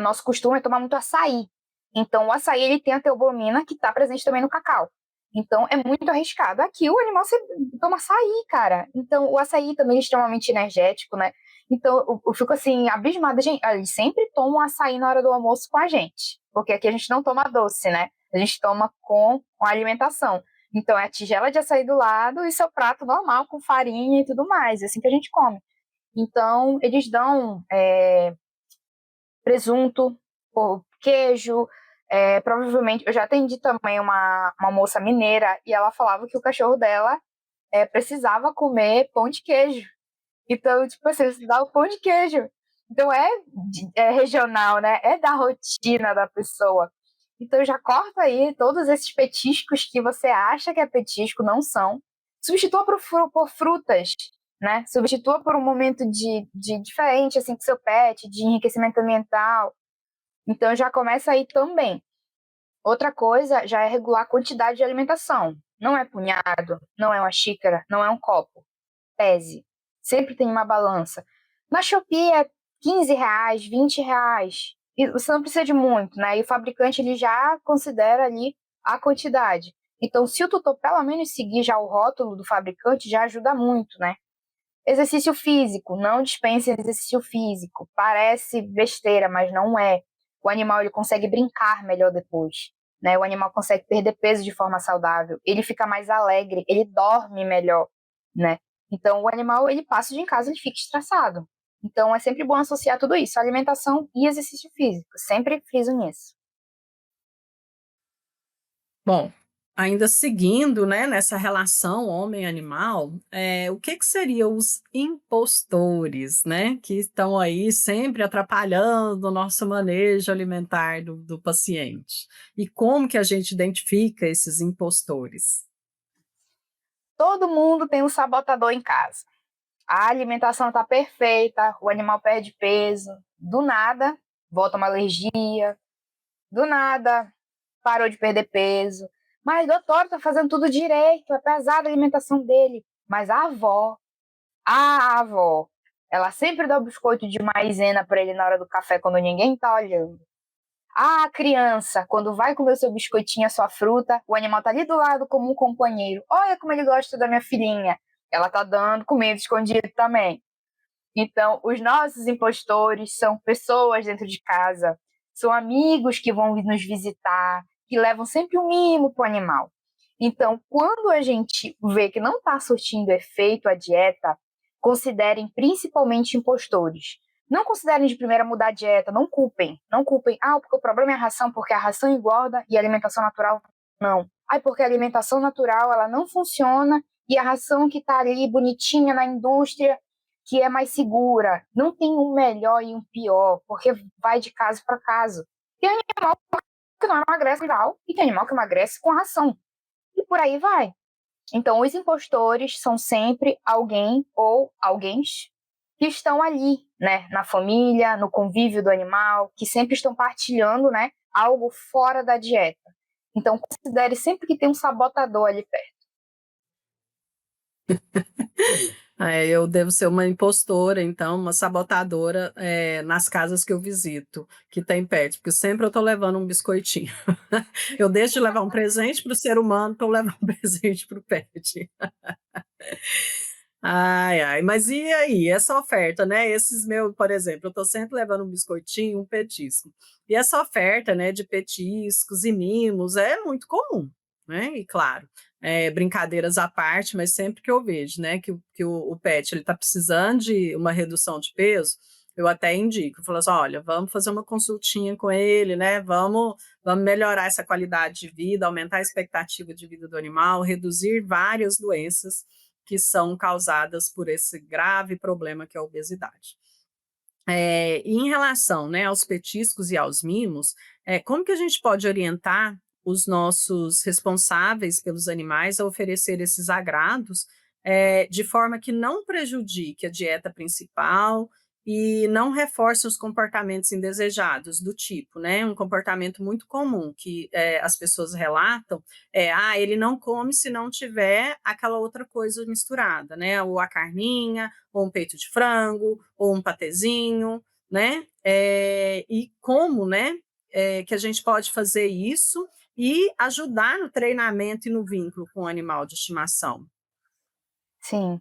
nosso costume é tomar muito açaí. Então, o açaí ele tem a teobromina que está presente também no cacau. Então, é muito arriscado. Aqui, o animal você toma açaí, cara. Então, o açaí também é extremamente energético, né? Então, eu fico assim, abismada. Gente, eles sempre tomam açaí na hora do almoço com a gente. Porque aqui a gente não toma doce, né? A gente toma com a alimentação. Então, é a tigela de açaí do lado e seu prato normal, com farinha e tudo mais. É assim que a gente come. Então, eles dão presunto, queijo. Provavelmente, eu já atendi também uma moça mineira e ela falava que o cachorro dela precisava comer pão de queijo. Então, tipo assim, você dá o pão de queijo. Então, é regional, né? É da rotina da pessoa. Então, já corta aí todos esses petiscos que você acha que é petisco, não são. Substitua por frutas, né? Substitua por um momento de diferente, assim, com seu pet, de enriquecimento ambiental. Então, já começa aí também. Outra coisa já é regular a quantidade de alimentação. Não é punhado, não é uma xícara, não é um copo. Pese. Sempre tem uma balança. Na Shopee é R$ 15, R$ 20. E você não precisa de muito, né? E o fabricante ele já considera ali a quantidade. Então, se o tutor pelo menos seguir já o rótulo do fabricante, já ajuda muito, né? Exercício físico, não dispense exercício físico. Parece besteira, mas não é. O animal ele consegue brincar melhor depois, né? O animal consegue perder peso de forma saudável, ele fica mais alegre, ele dorme melhor, né? Então o animal ele passa o dia em casa, ele fica estressado. Então é sempre bom associar tudo isso, alimentação e exercício físico. Sempre friso nisso. Bom, ainda seguindo, né, nessa relação homem-animal, o que seriam os impostores, né, que estão aí sempre atrapalhando o nosso manejo alimentar do paciente? E como que a gente identifica esses impostores? Todo mundo tem um sabotador em casa. A alimentação está perfeita, o animal perde peso, do nada volta uma alergia, do nada parou de perder peso. Mas, doutor, tá fazendo tudo direito, é pesada a alimentação dele. Mas a avó, ela sempre dá o biscoito de maisena para ele na hora do café quando ninguém tá olhando. A criança, quando vai comer o seu biscoitinho, a sua fruta, o animal tá ali do lado como um companheiro. Olha como ele gosta da minha filhinha. Ela tá dando comida escondido também. Então, os nossos impostores são pessoas dentro de casa, são amigos que vão nos visitar, que levam sempre um mimo para o animal. Então, quando a gente vê que não está surtindo efeito a dieta, considerem principalmente impostores. Não considerem de primeira mudar a dieta, não culpem. Não culpem, porque o problema é a ração, porque a ração engorda e a alimentação natural não. Porque a alimentação natural ela não funciona e a ração que está ali bonitinha na indústria que é mais segura. Não tem um melhor e um pior, porque vai de caso para caso. Tem animal que não emagrece natural e tem animal que emagrece com ração. E por aí vai. Então, os impostores são sempre alguém ou alguém que estão ali, né, na família, no convívio do animal, que sempre estão partilhando, né, algo fora da dieta. Então, considere sempre que tem um sabotador ali perto. Eu devo ser uma impostora, então, uma sabotadora nas casas que eu visito, que tem pet, porque sempre eu estou levando um biscoitinho. Eu deixo de levar um presente para o ser humano para eu levar um presente para o pet. Ai, ai, mas e aí, essa oferta, né? Esses meus, por exemplo, eu estou sempre levando um biscoitinho, um petisco. E essa oferta, né, de petiscos e mimos é muito comum, né? E claro, brincadeiras à parte, mas sempre que eu vejo, né, que o pet ele está precisando de uma redução de peso, eu até indico, eu falo assim, olha, vamos fazer uma consultinha com ele, né? Vamos melhorar essa qualidade de vida, aumentar a expectativa de vida do animal, reduzir várias doenças que são causadas por esse grave problema que é a obesidade. E em relação, né, aos petiscos e aos mimos, como que a gente pode orientar os nossos responsáveis pelos animais a oferecer esses agrados de forma que não prejudique a dieta principal e não reforce os comportamentos indesejados, do tipo, né, um comportamento muito comum que as pessoas relatam ele não come se não tiver aquela outra coisa misturada, né, ou a carninha, ou um peito de frango, ou um patezinho, né, e como, né, que a gente pode fazer isso e ajudar no treinamento e no vínculo com o animal de estimação. Sim,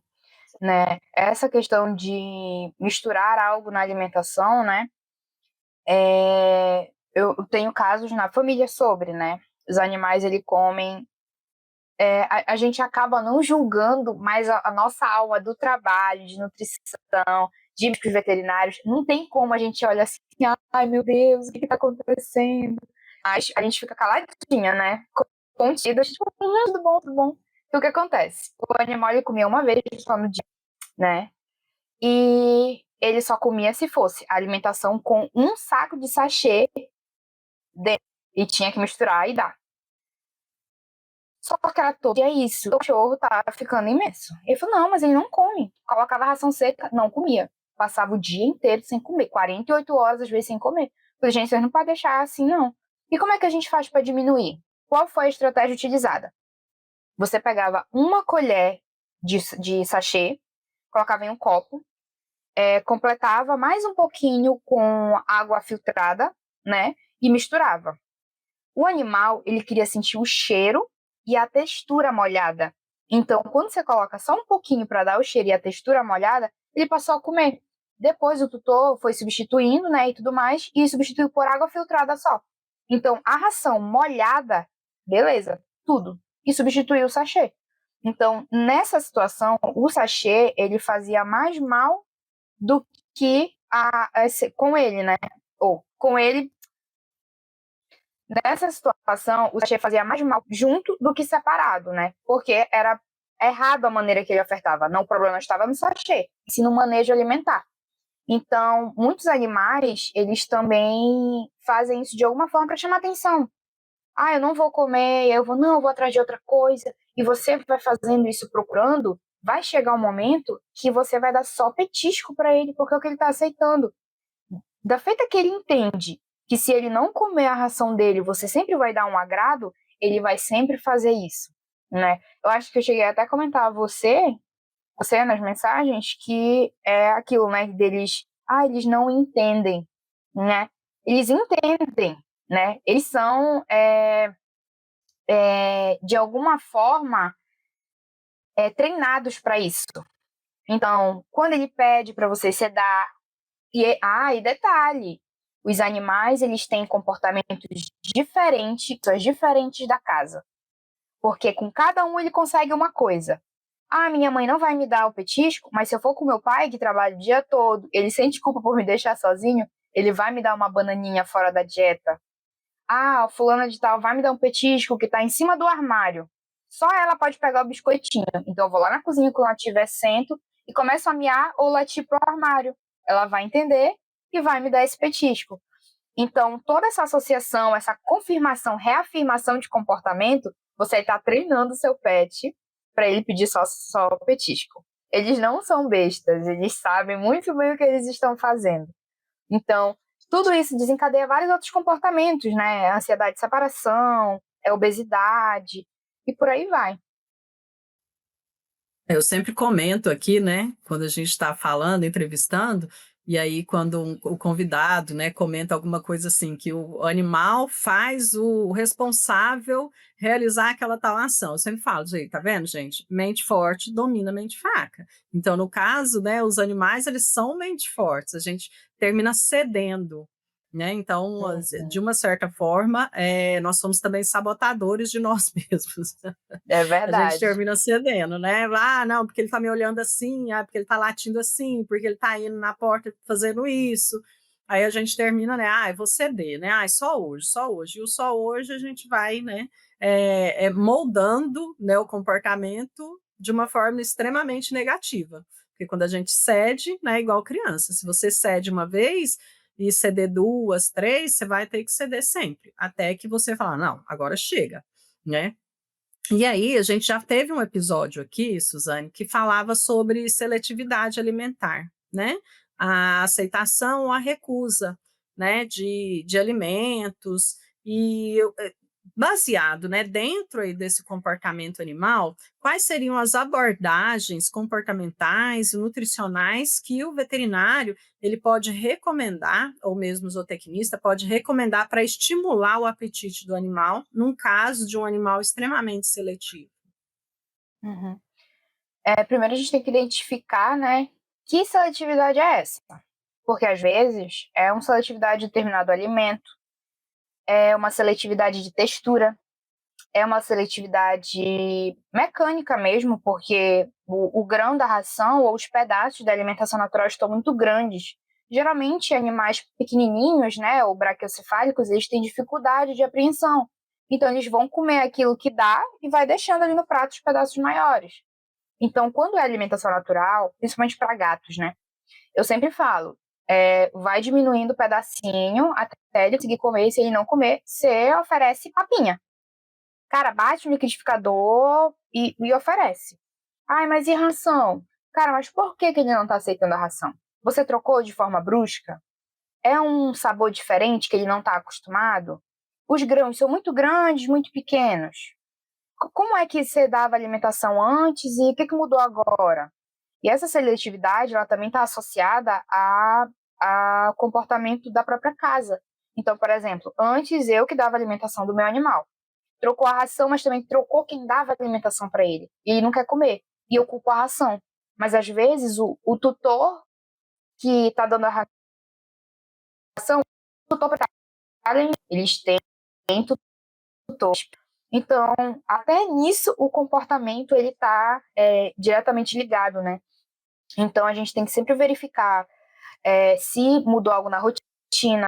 né? Essa questão de misturar algo na alimentação, né? Eu tenho casos na família sobre, né? Os animais, ele comem. A gente acaba não julgando, mas a nossa alma do trabalho, de nutrição, de médicos veterinários, não tem como a gente olhar assim, ai meu Deus, o que está acontecendo? A gente fica caladinha, né? Contida, tipo, tudo bom, tudo bom. Então o que acontece? O animal ele comia uma vez só no dia, né? E ele só comia se fosse alimentação com um saco de sachê dentro. E tinha que misturar e dar. Só que era todo dia isso. O cachorro tava ficando imenso. Ele falou, não, mas ele não come. Colocava ração seca, não comia. Passava o dia inteiro sem comer. 48 horas, às vezes, sem comer. Falei, gente, vocês não podem deixar assim, não. E como é que a gente faz para diminuir? Qual foi a estratégia utilizada? Você pegava uma colher de sachê, colocava em um copo, completava mais um pouquinho com água filtrada, né? E misturava. O animal, ele queria sentir o cheiro e a textura molhada. Então, quando você coloca só um pouquinho para dar o cheiro e a textura molhada, ele passou a comer. Depois o tutor foi substituindo, né, e tudo mais, e substituiu por água filtrada só. Então, a ração molhada, beleza, tudo. E substituiu o sachê. Então, nessa situação, o sachê, ele fazia mais mal do que com ele, né? Ou com ele. Nessa situação, o sachê fazia mais mal junto do que separado, né? Porque era errado a maneira que ele ofertava. Não, o problema estava no sachê, e sim no manejo alimentar. Então, muitos animais, eles também fazem isso de alguma forma para chamar atenção. Ah, eu não vou comer, não, eu vou atrás de outra coisa. E você vai fazendo isso procurando, vai chegar um momento que você vai dar só petisco para ele, porque é o que ele está aceitando. Da feita que ele entende que se ele não comer a ração dele, você sempre vai dar um agrado, ele vai sempre fazer isso, né? Eu acho que eu cheguei até a comentar a você nas mensagens, que é aquilo, né, deles, eles não entendem, né? Eles entendem, né? Eles são, de alguma forma, treinados para isso. Então, quando ele pede para você dá. E detalhe, os animais, eles têm comportamentos diferentes, pessoas diferentes da casa. Porque com cada um ele consegue uma coisa. Minha mãe não vai me dar o petisco, mas se eu for com meu pai, que trabalha o dia todo, ele sente culpa por me deixar sozinho, ele vai me dar uma bananinha fora da dieta. O fulano de tal vai me dar um petisco que está em cima do armário. Só ela pode pegar o biscoitinho. Então eu vou lá na cozinha quando ela estiver, sento e começo a miar ou latir pro armário. Ela vai entender e vai me dar esse petisco. Então, toda essa associação, essa confirmação, reafirmação de comportamento, você está treinando o seu pet para ele pedir só petisco. Eles não são bestas, eles sabem muito bem o que eles estão fazendo. Então, tudo isso desencadeia vários outros comportamentos, né? Ansiedade de separação, obesidade, e por aí vai. Eu sempre comento aqui, né, quando a gente está falando, entrevistando, e aí quando o convidado, né, comenta alguma coisa assim, que o animal faz o responsável realizar aquela tal ação. Eu sempre falo, gente, tá vendo, gente? Mente forte domina mente fraca. Então, no caso, né, os animais, eles são mente fortes, a gente termina cedendo, né? Então, de uma certa forma, nós somos também sabotadores de nós mesmos. É A gente verdade. termina cedendo, né? Ah, não, porque ele tá me olhando assim, porque ele tá latindo assim, porque ele tá indo na porta fazendo isso. Aí a gente termina, né? Eu vou ceder, né? Só hoje, só hoje. E o só hoje a gente vai, né? Moldando, né, o comportamento de uma forma extremamente negativa. Porque quando a gente cede, né, igual criança, se você cede uma vez e ceder duas, três, você vai ter que ceder sempre, até que você falar, não, agora chega, né? E aí, a gente já teve um episódio aqui, Suzane, que falava sobre seletividade alimentar, né? A aceitação ou a recusa, né, de alimentos, e baseado, né, dentro aí desse comportamento animal, quais seriam as abordagens comportamentais e nutricionais que o veterinário ele pode recomendar, ou mesmo o zootecnista pode recomendar para estimular o apetite do animal, num caso de um animal extremamente seletivo. Uhum. Primeiro a gente tem que identificar, né, que seletividade é essa. Porque às vezes é uma seletividade de determinado alimento, é uma seletividade de textura, é uma seletividade mecânica mesmo, porque o grão da ração ou os pedaços da alimentação natural estão muito grandes. Geralmente, animais pequenininhos, né, ou braquiocefálicos, eles têm dificuldade de apreensão. Então, eles vão comer aquilo que dá e vai deixando ali no prato os pedaços maiores. Então, quando é alimentação natural, principalmente para gatos, né, eu sempre falo, vai diminuindo o pedacinho até ele conseguir comer, e se ele não comer, você oferece papinha. Cara, bate no liquidificador e oferece. Ai, mas e ração? Cara, mas por que ele não tá aceitando a ração? Você trocou de forma brusca? É um sabor diferente que ele não tá acostumado? Os grãos são muito grandes, muito pequenos. Como é que você dava alimentação antes e o que mudou agora? E essa seletividade, ela também está associada a comportamento da própria casa. Então, por exemplo, antes eu que dava alimentação do meu animal. Trocou a ração, mas também trocou quem dava alimentação para ele. E ele não quer comer. E eu culpo a ração. Mas às vezes o tutor que está dando a ração, o tutor para eles têm tutores. Então, até nisso o comportamento ele está diretamente ligado, né? Então a gente tem que sempre verificar se mudou algo na rotina.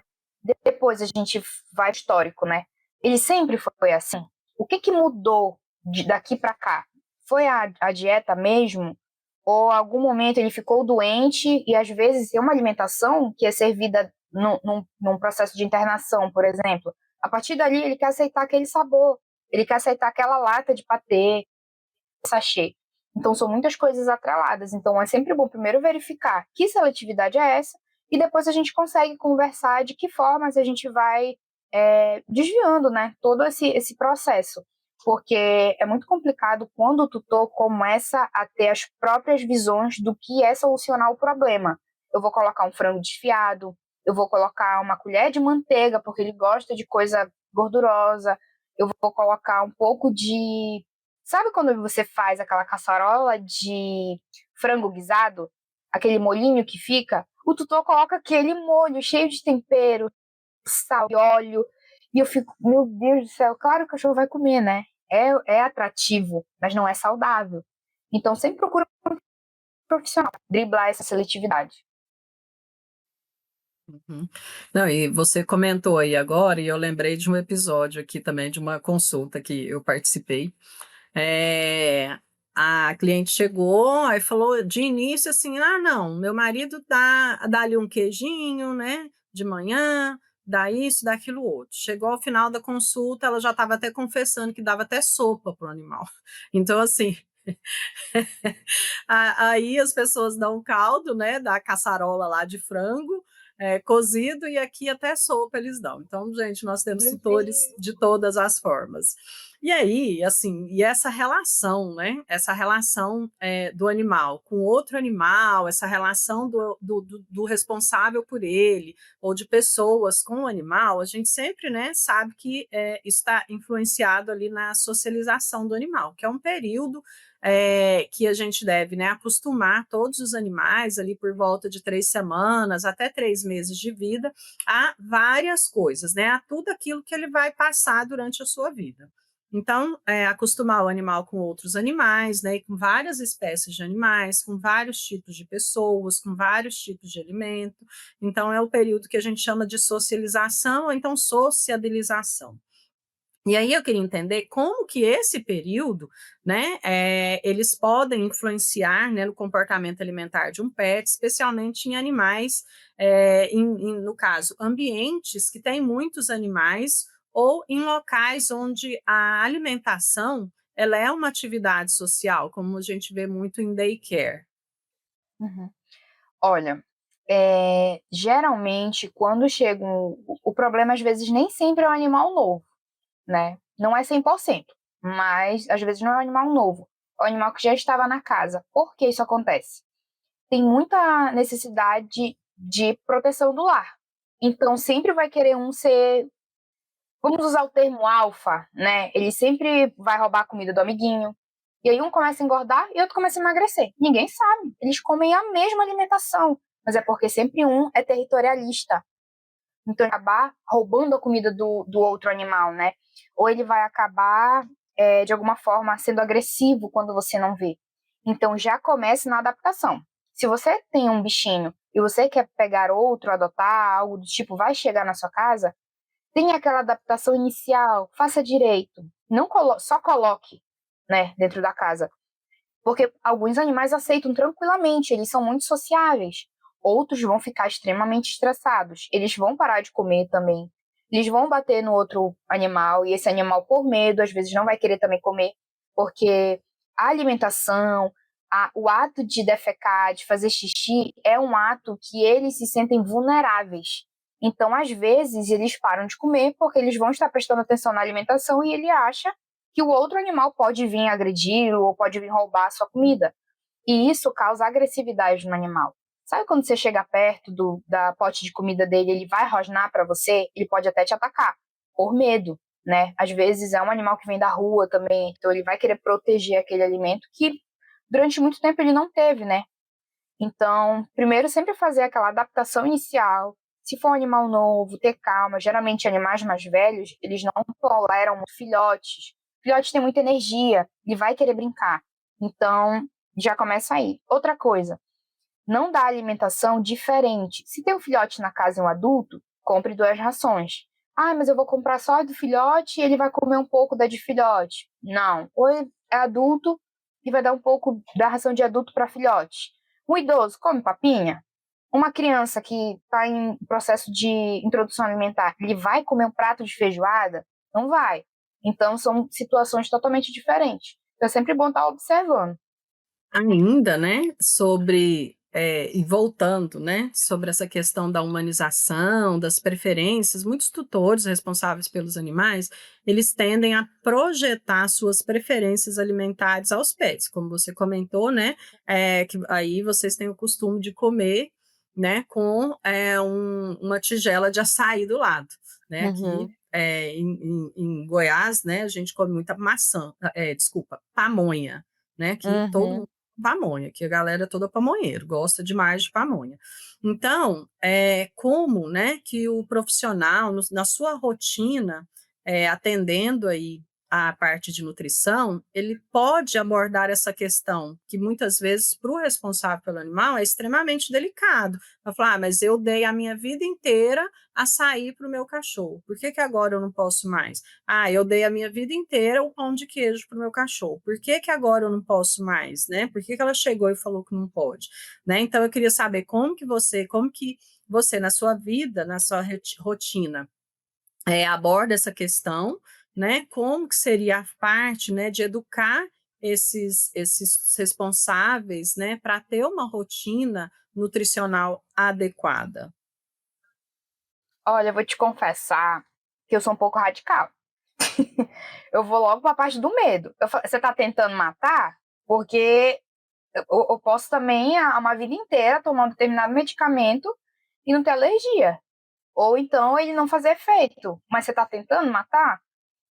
Depois a gente vai histórico, né? Ele sempre foi assim. O que mudou daqui para cá? Foi a dieta mesmo? Ou algum momento ele ficou doente e às vezes é uma alimentação que é servida num processo de internação, por exemplo. A partir dali ele quer aceitar aquele sabor, ele quer aceitar aquela lata de patê, sachê. Então são muitas coisas atreladas. Então é sempre bom primeiro verificar que seletividade é essa e depois a gente consegue conversar de que formas a gente vai desviando, né, todo esse processo. Porque é muito complicado quando o tutor começa a ter as próprias visões do que é solucionar o problema. Eu vou colocar um frango desfiado, eu vou colocar uma colher de manteiga, porque ele gosta de coisa gordurosa, eu vou colocar um pouco de... Sabe quando você faz aquela caçarola de frango guisado? Aquele molhinho que fica? O tutor coloca aquele molho cheio de tempero, sal e óleo. E eu fico, meu Deus do céu, claro que o cachorro vai comer, né? É atrativo, mas não é saudável. Então, sempre procura um profissional driblar essa seletividade. Uhum. Não, e você comentou aí agora, e eu lembrei de um episódio aqui também, de uma consulta que eu participei. A cliente chegou, aí falou de início assim: não, meu marido dá ali um queijinho, né, de manhã, dá isso, dá aquilo outro. Chegou ao final da consulta, ela já estava até confessando que dava até sopa para o animal. Então, assim, aí as pessoas dão caldo, né, da caçarola lá de frango, cozido, e aqui até sopa eles dão. Então, gente, nós temos tutores de todas as formas. E aí, assim, e essa relação, né? Essa relação do animal com outro animal, essa relação do responsável por ele, ou de pessoas com o animal, a gente sempre, né, sabe que está influenciado ali na socialização do animal, que é um período que a gente deve, né, acostumar todos os animais ali por volta de 3 semanas até 3 meses de vida a várias coisas, né, a tudo aquilo que ele vai passar durante a sua vida. Então, acostumar o animal com outros animais, né, e com várias espécies de animais, com vários tipos de pessoas, com vários tipos de alimento. Então, é o período que a gente chama de socialização, ou então sociabilização. E aí eu queria entender como que esse período, né, eles podem influenciar, né, no comportamento alimentar de um pet, especialmente em animais, no caso, ambientes que têm muitos animais ou em locais onde a alimentação ela é uma atividade social, como a gente vê muito em daycare. Uhum. Olha, geralmente, quando chega o problema, às vezes, nem sempre é um animal novo, né? Não é 100%, mas às vezes não é um animal novo. É um animal que já estava na casa. Por que isso acontece? Tem muita necessidade de proteção do lar. Então, sempre vai querer um ser, vamos usar o termo alfa, né? Ele sempre vai roubar a comida do amiguinho. E aí um começa a engordar e outro começa a emagrecer. Ninguém sabe. Eles comem a mesma alimentação, mas é porque sempre um é territorialista. Então, ele vai acabar roubando a comida do outro animal, né? Ou ele vai acabar, de alguma forma, sendo agressivo quando você não vê. Então, já comece na adaptação. Se você tem um bichinho e você quer pegar outro, adotar, algo do tipo, vai chegar na sua casa, tenha aquela adaptação inicial, faça direito. Não só coloque, né, dentro da casa. Porque alguns animais aceitam tranquilamente, eles são muito sociáveis. Outros vão ficar extremamente estressados. Eles vão parar de comer também. Eles vão bater no outro animal e esse animal, por medo, às vezes não vai querer também comer, porque a alimentação, o ato de defecar, de fazer xixi, é um ato que eles se sentem vulneráveis. Então, às vezes, eles param de comer porque eles vão estar prestando atenção na alimentação e ele acha que o outro animal pode vir agredir ou pode vir roubar a sua comida. E isso causa agressividade no animal. Sabe quando você chega perto da pote de comida dele, ele vai rosnar para você, ele pode até te atacar, por medo, né? Às vezes é um animal que vem da rua também, então ele vai querer proteger aquele alimento que durante muito tempo ele não teve, né? Então, primeiro sempre fazer aquela adaptação inicial. Se for um animal novo, ter calma. Geralmente, animais mais velhos, eles não toleram muito filhotes. Filhote tem muita energia, ele vai querer brincar. Então, já começa aí. Outra coisa, não dá alimentação diferente. Se tem um filhote na casa e um adulto, compre 2 rações. Ah, mas eu vou comprar só a do filhote e ele vai comer um pouco da de filhote. Não. Ou é adulto e vai dar um pouco da ração de adulto para filhote. Um idoso come papinha? Uma criança que está em processo de introdução alimentar, ele vai comer um prato de feijoada? Não vai. Então, são situações totalmente diferentes. Então, é sempre bom estar observando. Ainda, né, e voltando, né, sobre essa questão da humanização, das preferências, muitos tutores responsáveis pelos animais, eles tendem a projetar suas preferências alimentares aos pets, como você comentou, né, que aí vocês têm o costume de comer, né, com uma tigela de açaí do lado, né, aqui Uhum, em Goiás, né, a gente come muita desculpa, pamonha, né, que todo uhum. mundo pamonha, que a galera é toda pamonheiro, gosta demais de pamonha. Então, como, né, que o profissional, na sua rotina, atendendo aí a parte de nutrição, ele pode abordar essa questão, que muitas vezes, para o responsável pelo animal, é extremamente delicado. Vai falar, mas eu dei a minha vida inteira açaí para o meu cachorro, por que agora eu não posso mais? Ah, eu dei a minha vida inteira o pão de queijo para o meu cachorro. Por que agora eu não posso mais, né? Por que ela chegou e falou que não pode, né? Então eu queria saber como que você na sua vida, na sua rotina, aborda essa questão, né? Como que seria a parte, né, de educar esses responsáveis, né, para ter uma rotina nutricional adequada? Olha, eu vou te confessar que eu sou um pouco radical. Eu vou logo para a parte do medo. Você está tentando matar? Porque eu posso também uma vida inteira tomar um determinado medicamento e não ter alergia. Ou então ele não fazer efeito. Mas você está tentando matar?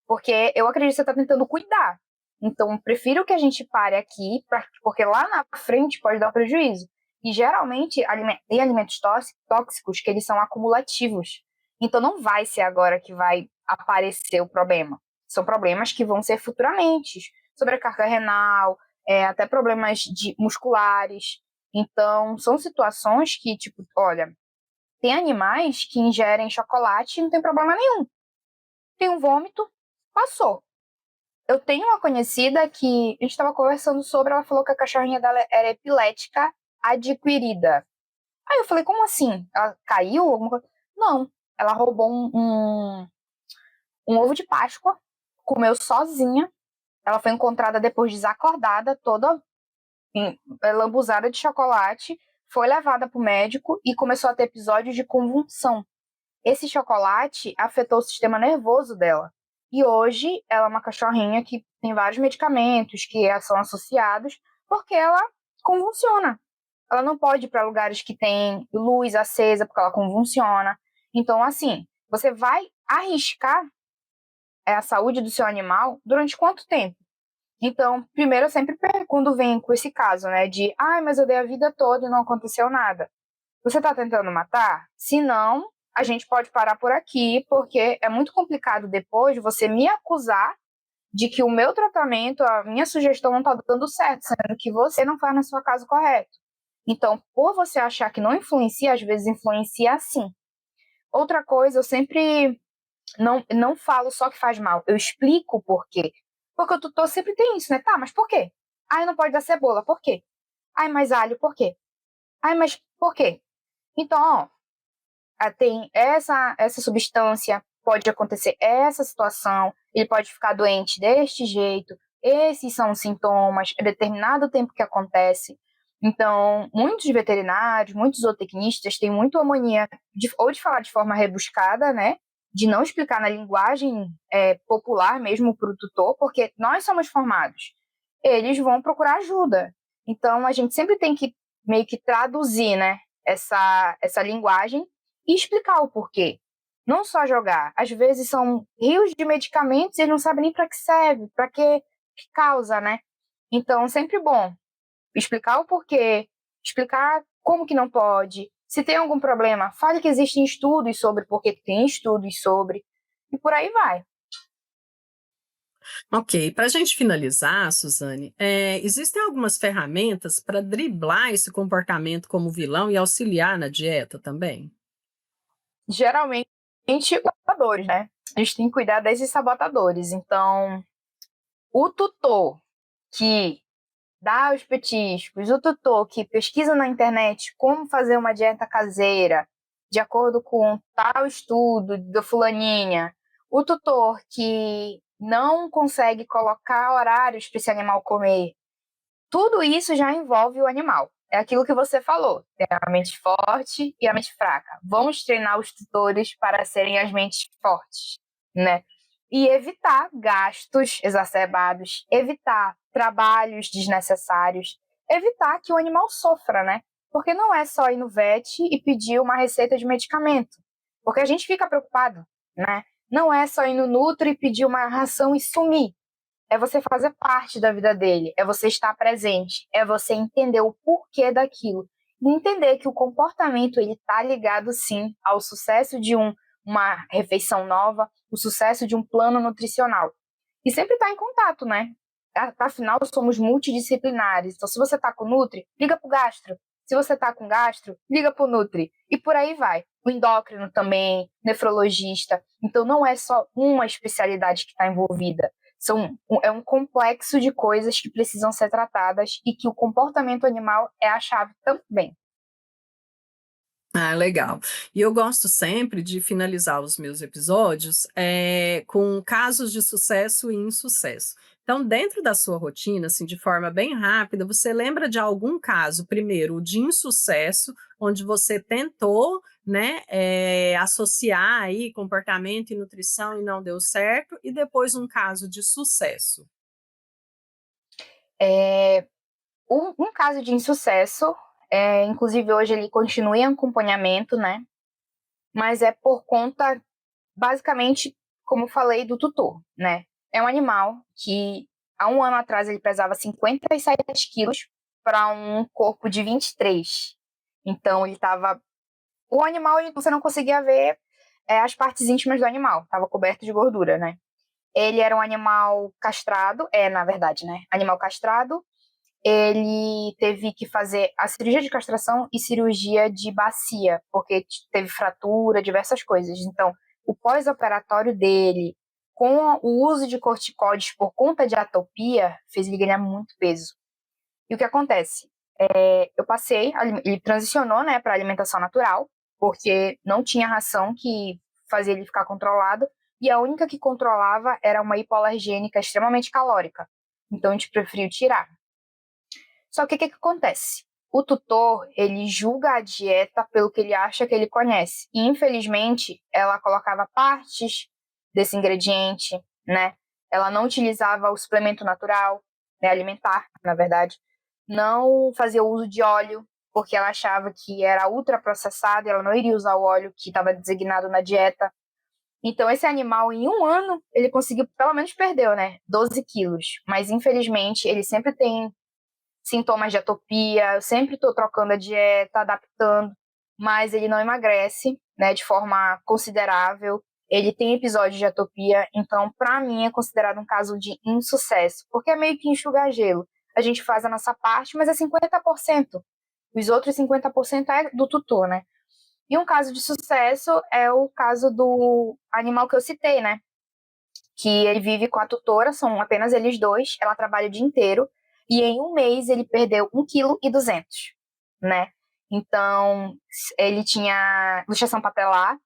Porque eu acredito que você está tentando cuidar. Então, prefiro que a gente pare aqui, porque lá na frente pode dar prejuízo. E geralmente tem alimentos tóxicos que eles são acumulativos. Então, não vai ser agora que vai aparecer o problema. São problemas que vão ser futuramente. Sobrecarga renal, até problemas musculares. Então, são situações que, tipo, olha, tem animais que ingerem chocolate e não tem problema nenhum. Tem um vômito, passou. Eu tenho uma conhecida que a gente estava conversando sobre, ela falou que a cachorrinha dela era epilética adquirida. Aí eu falei, como assim? Ela caiu? Alguma coisa? Não, ela roubou um ovo de Páscoa, comeu sozinha. Ela foi encontrada depois desacordada, toda lambuzada de chocolate, foi levada para o médico e começou a ter episódios de convulsão. Esse chocolate afetou o sistema nervoso dela. E hoje ela é uma cachorrinha que tem vários medicamentos que são associados porque ela convulsiona. Ela não pode ir para lugares que tem luz acesa porque ela convulsiona. Então, assim, você vai arriscar a saúde do seu animal durante quanto tempo? Então, primeiro eu sempre pergunto quando vem com esse caso, né, de, mas eu dei a vida toda e não aconteceu nada. Você está tentando matar? Se não, a gente pode parar por aqui, porque é muito complicado depois você me acusar de que o meu tratamento, a minha sugestão não está dando certo, sendo que você não faz na sua casa correto. Então, por você achar que não influencia, às vezes influencia sim. Outra coisa, eu sempre não falo só que faz mal, eu explico o porquê. Porque o tutor sempre tem isso, né? Tá, mas por quê? Não pode dar cebola, por quê? Mais alho, por quê? Mas por quê? Então, tem essa substância, pode acontecer essa situação, ele pode ficar doente deste jeito, esses são os sintomas, é determinado tempo que acontece. Então, muitos veterinários, muitos zootecnistas têm muita mania ou de falar de forma rebuscada, né? De não explicar na linguagem popular mesmo para o tutor, porque nós somos formados. Eles vão procurar ajuda. Então, a gente sempre tem que meio que traduzir, né? Essa linguagem e explicar o porquê. Não só jogar. Às vezes são rios de medicamentos e eles não sabem nem para que serve, para que causa, né? Então, sempre bom explicar o porquê, explicar como que não pode. Se tem algum problema, fale que existem estudos sobre porquê que tem estudos sobre, e por aí vai. Ok, para a gente finalizar, Suzane, existem algumas ferramentas para driblar esse comportamento como vilão e auxiliar na dieta também? Geralmente, sabotadores, né? A gente tem que cuidar desses sabotadores. Então, o tutor que dá os petiscos, o tutor que pesquisa na internet como fazer uma dieta caseira, de acordo com tal estudo da fulaninha, o tutor que não consegue colocar horários para esse animal comer, tudo isso já envolve o animal. É aquilo que você falou, tem a mente forte e a mente fraca. Vamos treinar os tutores para serem as mentes fortes, né? E evitar gastos exacerbados, evitar trabalhos desnecessários, evitar que o animal sofra, né? Porque não é só ir no vet e pedir uma receita de medicamento, porque a gente fica preocupado, né? Não é só ir no Nutri e pedir uma ração e sumir. É você fazer parte da vida dele, é você estar presente, é você entender o porquê daquilo. E entender que o comportamento ele está ligado sim ao sucesso de uma refeição nova, o sucesso de um plano nutricional. E sempre estar em contato, né? Afinal, somos multidisciplinares. Então, se você está com Nutri, liga para o gastro. Se você está com gastro, liga para o Nutri. E por aí vai. O endócrino também, nefrologista. Então, não é só uma especialidade que está envolvida. É um complexo de coisas que precisam ser tratadas e que o comportamento animal é a chave também. Ah, legal. E eu gosto sempre de finalizar os meus episódios com casos de sucesso e insucesso. Então, dentro da sua rotina, assim, de forma bem rápida, você lembra de algum caso, primeiro, o de insucesso, onde você tentou, né, associar aí comportamento e nutrição e não deu certo, e depois um caso de sucesso? Um caso de insucesso, inclusive hoje ele continua em acompanhamento, né? Mas é por conta, basicamente, como eu falei, do tutor, né? É um animal que há um ano atrás ele pesava 57 quilos para um corpo de 23. Então ele estava. O animal você não conseguia ver as partes íntimas do animal, estava coberto de gordura, né? Ele era um animal castrado, na verdade, né? Animal castrado. Ele teve que fazer a cirurgia de castração e cirurgia de bacia, porque teve fratura, diversas coisas. Então, o pós-operatório dele, com o uso de corticoides por conta de atopia, fez ele ganhar muito peso. E o que acontece? Eu passei, ele transicionou, né, para alimentação natural, porque não tinha ração que fazia ele ficar controlado, e a única que controlava era uma hipoalergênica extremamente calórica. Então, a gente preferiu tirar. Só que o que acontece? O tutor, ele julga a dieta pelo que ele acha que ele conhece. E, infelizmente, ela colocava partes desse ingrediente, né? Ela não utilizava o suplemento natural, né, alimentar, na verdade. Não fazia uso de óleo, porque ela achava que era ultraprocessado e ela não iria usar o óleo que estava designado na dieta. Então, esse animal, em um ano, ele conseguiu, pelo menos perdeu, né? 12 quilos. Mas, infelizmente, ele sempre tem sintomas de atopia, eu sempre estou trocando a dieta, adaptando, mas ele não emagrece, né, de forma considerável. Ele tem episódios de atopia, então, para mim, é considerado um caso de insucesso, porque é meio que enxugar gelo. A gente faz a nossa parte, mas é 50%. Os outros 50% é do tutor, né? E um caso de sucesso é o caso do animal que eu citei, né? Que ele vive com a tutora, são apenas eles dois, ela trabalha o dia inteiro, e em um mês ele perdeu 1,2 kg, né? Então, ele tinha luxação papelar,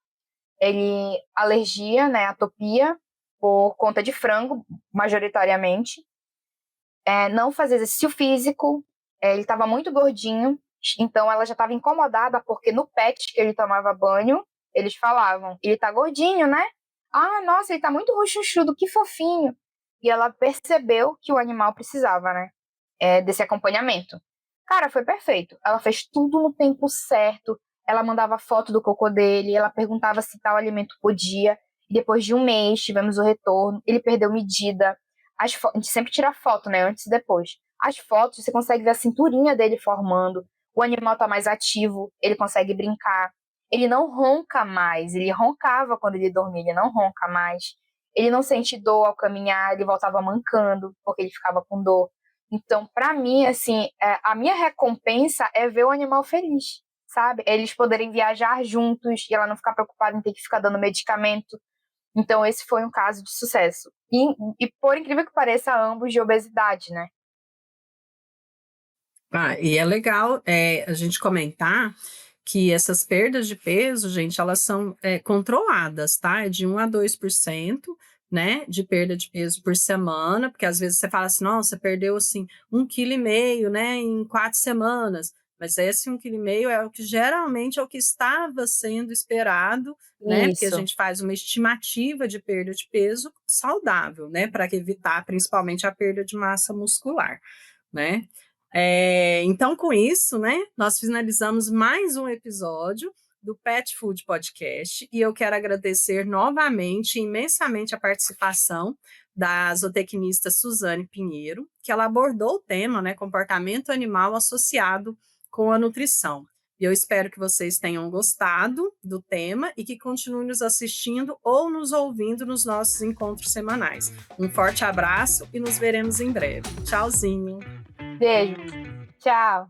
ele alergia, né, atopia, por conta de frango, majoritariamente, não fazia exercício físico, ele estava muito gordinho, então ela já estava incomodada, porque no pet que ele tomava banho, eles falavam, ele tá gordinho, né? Ah, nossa, ele tá muito rochuchudo, que fofinho. E ela percebeu que o animal precisava, né? Desse acompanhamento. Cara, foi perfeito. Ela fez tudo no tempo certo. Ela mandava foto do cocô dele, ela perguntava se tal alimento podia. E depois de um mês, tivemos o retorno. Ele perdeu medida. A gente sempre tira foto, né? Antes e depois. As fotos, você consegue ver a cinturinha dele formando. O animal tá mais ativo, ele consegue brincar. Ele não ronca mais. Ele roncava quando ele dormia, ele não ronca mais. Ele não sente dor ao caminhar, ele voltava mancando, porque ele ficava com dor. Então, para mim, assim, a minha recompensa é ver o animal feliz, sabe? Eles poderem viajar juntos e ela não ficar preocupada em ter que ficar dando medicamento. Então, esse foi um caso de sucesso. E por incrível que pareça, ambos de obesidade, né? E é legal a gente comentar que essas perdas de peso, gente, elas são controladas, tá? É de 1 a 2%, né, de perda de peso por semana, porque às vezes você fala assim, nossa, perdeu assim 1,5 kg, né, em 4 semanas, mas esse 1,5 kg é o que geralmente é o que estava sendo esperado, né, porque a Isso. gente faz uma estimativa de perda de peso saudável, né, para evitar principalmente a perda de massa muscular, né? Então, com isso, né, nós finalizamos mais um episódio do Pet Food Podcast e eu quero agradecer novamente, imensamente, a participação da zootecnista Suzane Pinheiro, que ela abordou o tema, né, comportamento animal associado com a nutrição. E eu espero que vocês tenham gostado do tema e que continuem nos assistindo ou nos ouvindo nos nossos encontros semanais. Um forte abraço e nos veremos em breve. Tchauzinho! Beijo. Tchau.